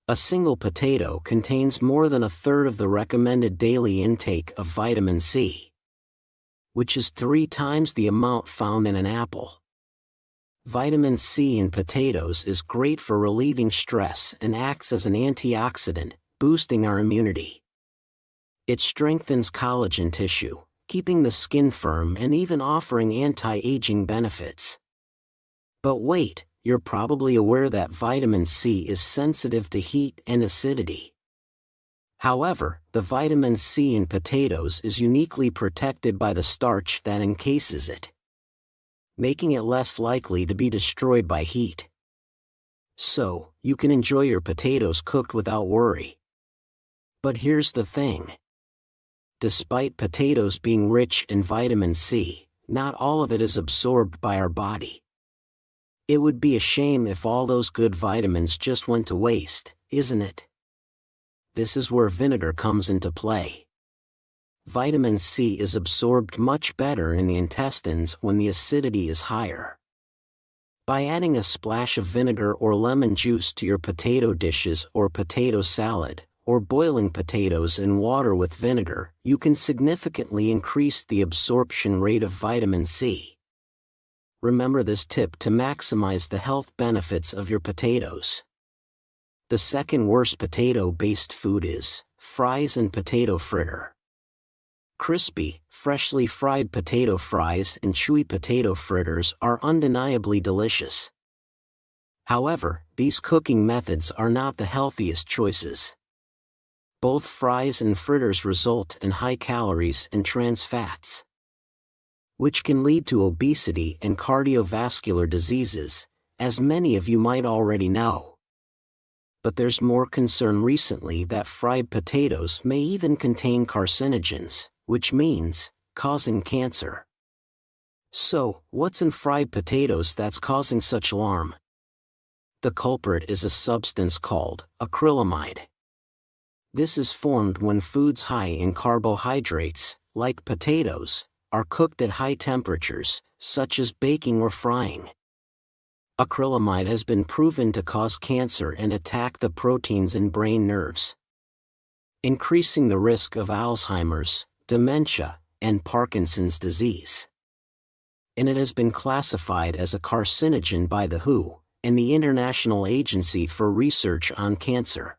A single potato contains more than a third of the recommended daily intake of vitamin C, which is 3 times the amount found in an apple. Vitamin C in potatoes is great for relieving stress and acts as an antioxidant, boosting our immunity. It strengthens collagen tissue, keeping the skin firm and even offering anti-aging benefits. But wait, you're probably aware that vitamin C is sensitive to heat and acidity. However, the vitamin C in potatoes is uniquely protected by the starch that encases it, making it less likely to be destroyed by heat. So, you can enjoy your potatoes cooked without worry. But here's the thing. Despite potatoes being rich in vitamin C, not all of it is absorbed by our body. It would be a shame if all those good vitamins just went to waste, isn't it? This is where vinegar comes into play. Vitamin C is absorbed much better in the intestines when the acidity is higher. By adding a splash of vinegar or lemon juice to your potato dishes or potato salad, or boiling potatoes in water with vinegar, you can significantly increase the absorption rate of vitamin C. Remember this tip to maximize the health benefits of your potatoes. The second worst potato-based food is fries and potato fritter. Crispy, freshly fried potato fries and chewy potato fritters are undeniably delicious. However, these cooking methods are not the healthiest choices. Both fries and fritters result in high calories and trans fats, which can lead to obesity and cardiovascular diseases, as many of you might already know. But there's more concern recently that fried potatoes may even contain carcinogens, which means causing cancer. So, what's in fried potatoes that's causing such alarm? The culprit is a substance called acrylamide. This is formed when foods high in carbohydrates, like potatoes, are cooked at high temperatures, such as baking or frying. Acrylamide has been proven to cause cancer and attack the proteins in brain nerves, increasing the risk of Alzheimer's, dementia, and Parkinson's disease. And it has been classified as a carcinogen by the WHO, and the International Agency for Research on Cancer.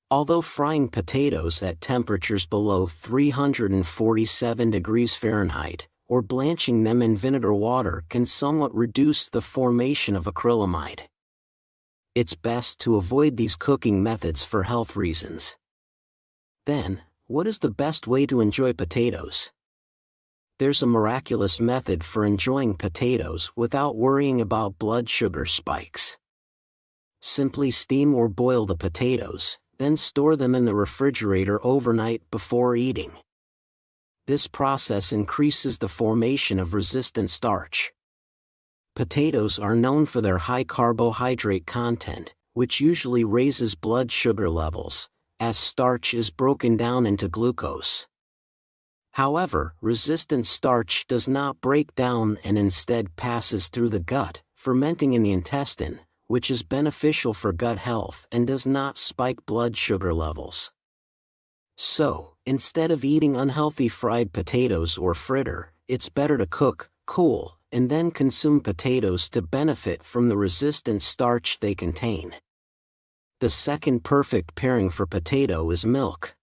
Although frying potatoes at temperatures below 347 degrees Fahrenheit, or blanching them in vinegar water can somewhat reduce the formation of acrylamide, it's best to avoid these cooking methods for health reasons. Then, what is the best way to enjoy potatoes? There's a miraculous method for enjoying potatoes without worrying about blood sugar spikes. Simply steam or boil the potatoes, then store them in the refrigerator overnight before eating. This process increases the formation of resistant starch. Potatoes are known for their high carbohydrate content, which usually raises blood sugar levels, as starch is broken down into glucose. However, resistant starch does not break down and instead passes through the gut, fermenting in the intestine, which is beneficial for gut health and does not spike blood sugar levels. So, instead of eating unhealthy fried potatoes or fritter, it's better to cook, cool, and then consume potatoes to benefit from the resistant starch they contain. The second perfect pairing for potato is milk.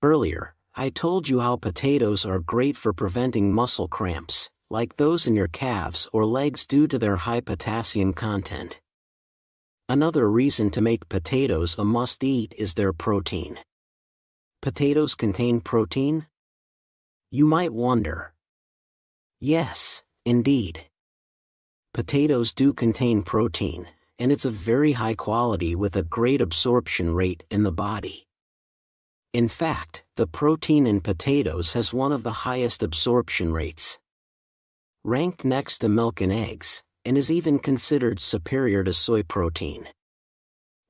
Earlier, I told you how potatoes are great for preventing muscle cramps, like those in your calves or legs due to their high potassium content. Another reason to make potatoes a must-eat is their protein. Potatoes contain protein? You might wonder. Yes, indeed. Potatoes do contain protein, and it's of very high quality with a great absorption rate in the body. In fact, the protein in potatoes has one of the highest absorption rates, ranked next to milk and eggs, and is even considered superior to soy protein.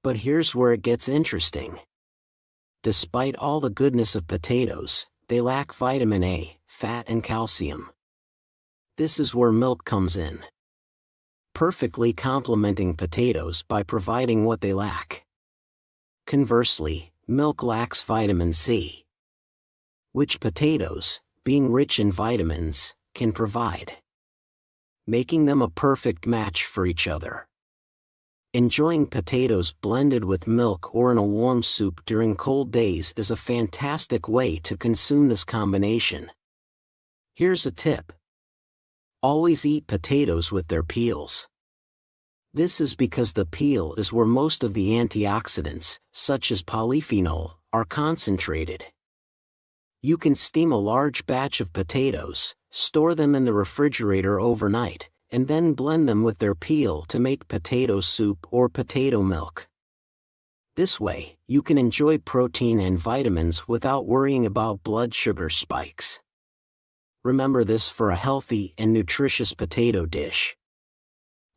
But here's where it gets interesting. Despite all the goodness of potatoes, they lack vitamin A, fat and calcium. This is where milk comes in, perfectly complementing potatoes by providing what they lack. Conversely, milk lacks vitamin C, which potatoes, being rich in vitamins, can provide, making them a perfect match for each other. Enjoying potatoes blended with milk or in a warm soup during cold days is a fantastic way to consume this combination. Here's a tip. Always eat potatoes with their peels. This is because the peel is where most of the antioxidants, such as polyphenol, are concentrated. You can steam a large batch of potatoes, store them in the refrigerator overnight, and then blend them with their peel to make potato soup or potato milk. This way, you can enjoy protein and vitamins without worrying about blood sugar spikes. Remember this for a healthy and nutritious potato dish.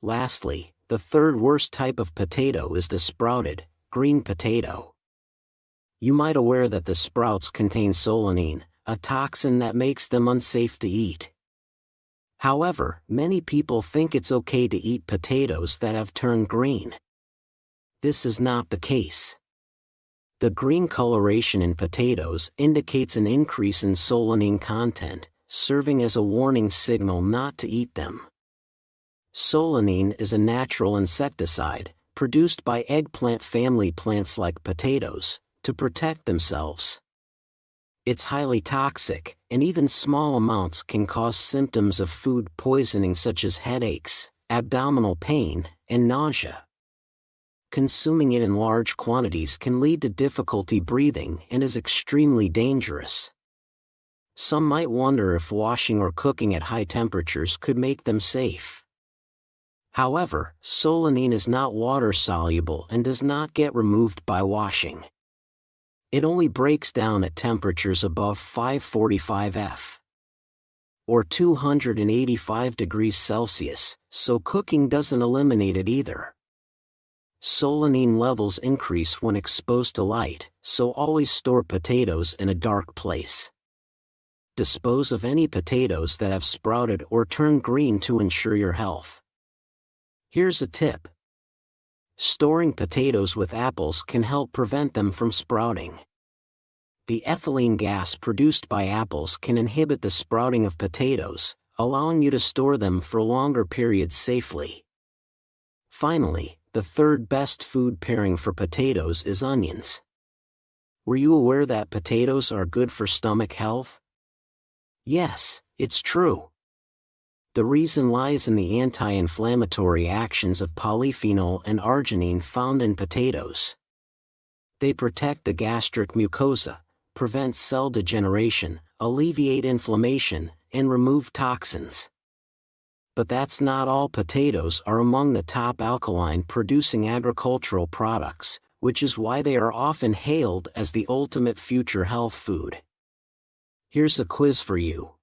Lastly, the third worst type of potato is the sprouted, green potato. You might be aware that the sprouts contain solanine, a toxin that makes them unsafe to eat. However, many people think it's okay to eat potatoes that have turned green. This is not the case. The green coloration in potatoes indicates an increase in solanine content, serving as a warning signal not to eat them. Solanine is a natural insecticide, produced by eggplant family plants like potatoes, to protect themselves. It's highly toxic, and even small amounts can cause symptoms of food poisoning such as headaches, abdominal pain, and nausea. Consuming it in large quantities can lead to difficulty breathing and is extremely dangerous. Some might wonder if washing or cooking at high temperatures could make them safe. However, solanine is not water-soluble and does not get removed by washing. It only breaks down at temperatures above 545 F, or 285 degrees Celsius, so cooking doesn't eliminate it either. Solanine levels increase when exposed to light, so always store potatoes in a dark place. Dispose of any potatoes that have sprouted or turned green to ensure your health. Here's a tip. Storing potatoes with apples can help prevent them from sprouting. The ethylene gas produced by apples can inhibit the sprouting of potatoes, allowing you to store them for longer periods safely. Finally, the third best food pairing for potatoes is onions. Were you aware that potatoes are good for stomach health? Yes, it's true. The reason lies in the anti-inflammatory actions of polyphenol and arginine found in potatoes. They protect the gastric mucosa, prevent cell degeneration, alleviate inflammation, and remove toxins. But that's not all. Potatoes are among the top alkaline-producing agricultural products, which is why they are often hailed as the ultimate future health food. Here's a quiz for you.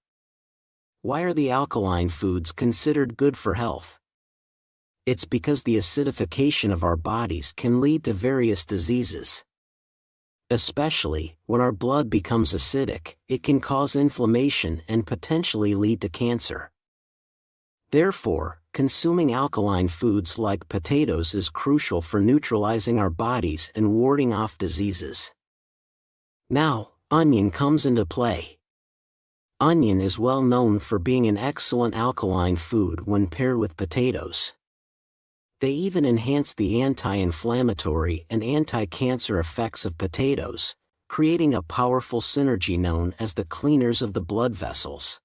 Why are the alkaline foods considered good for health? It's because the acidification of our bodies can lead to various diseases. Especially, when our blood becomes acidic, it can cause inflammation and potentially lead to cancer. Therefore, consuming alkaline foods like potatoes is crucial for neutralizing our bodies and warding off diseases. Now, onion comes into play. Onion is well known for being an excellent alkaline food when paired with potatoes. They even enhance the anti-inflammatory and anti-cancer effects of potatoes, creating a powerful synergy known as the cleaners of the blood vessels.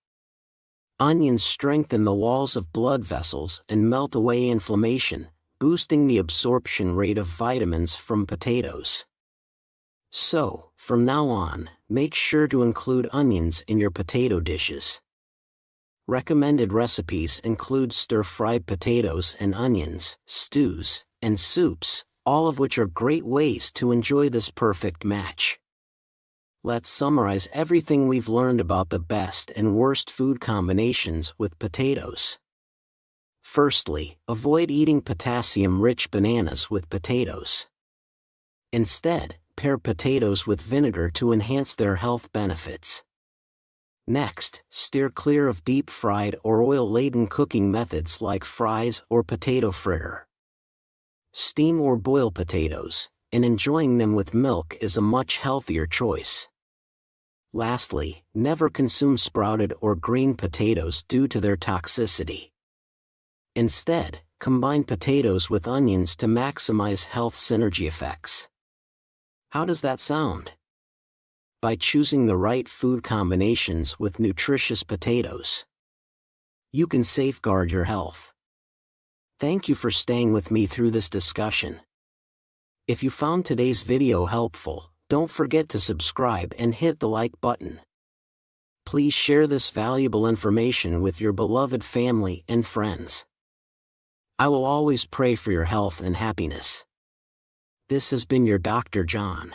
Onions strengthen the walls of blood vessels and melt away inflammation, boosting the absorption rate of vitamins from potatoes. So, from now on, make sure to include onions in your potato dishes. Recommended recipes include stir-fried potatoes and onions, stews, and soups, all of which are great ways to enjoy this perfect match. Let's summarize everything we've learned about the best and worst food combinations with potatoes. Firstly, avoid eating potassium-rich bananas with potatoes. Instead, pair potatoes with vinegar to enhance their health benefits. Next, steer clear of deep-fried or oil-laden cooking methods like fries or potato fryer. Steam or boil potatoes, and enjoying them with milk is a much healthier choice. Lastly, never consume sprouted or green potatoes due to their toxicity. Instead, combine potatoes with onions to maximize health synergy effects. How does that sound? By choosing the right food combinations with nutritious potatoes, you can safeguard your health. Thank you for staying with me through this discussion. If you found today's video helpful, don't forget to subscribe and hit the like button. Please share this valuable information with your beloved family and friends. I will always pray for your health and happiness. This has been your Dr. John.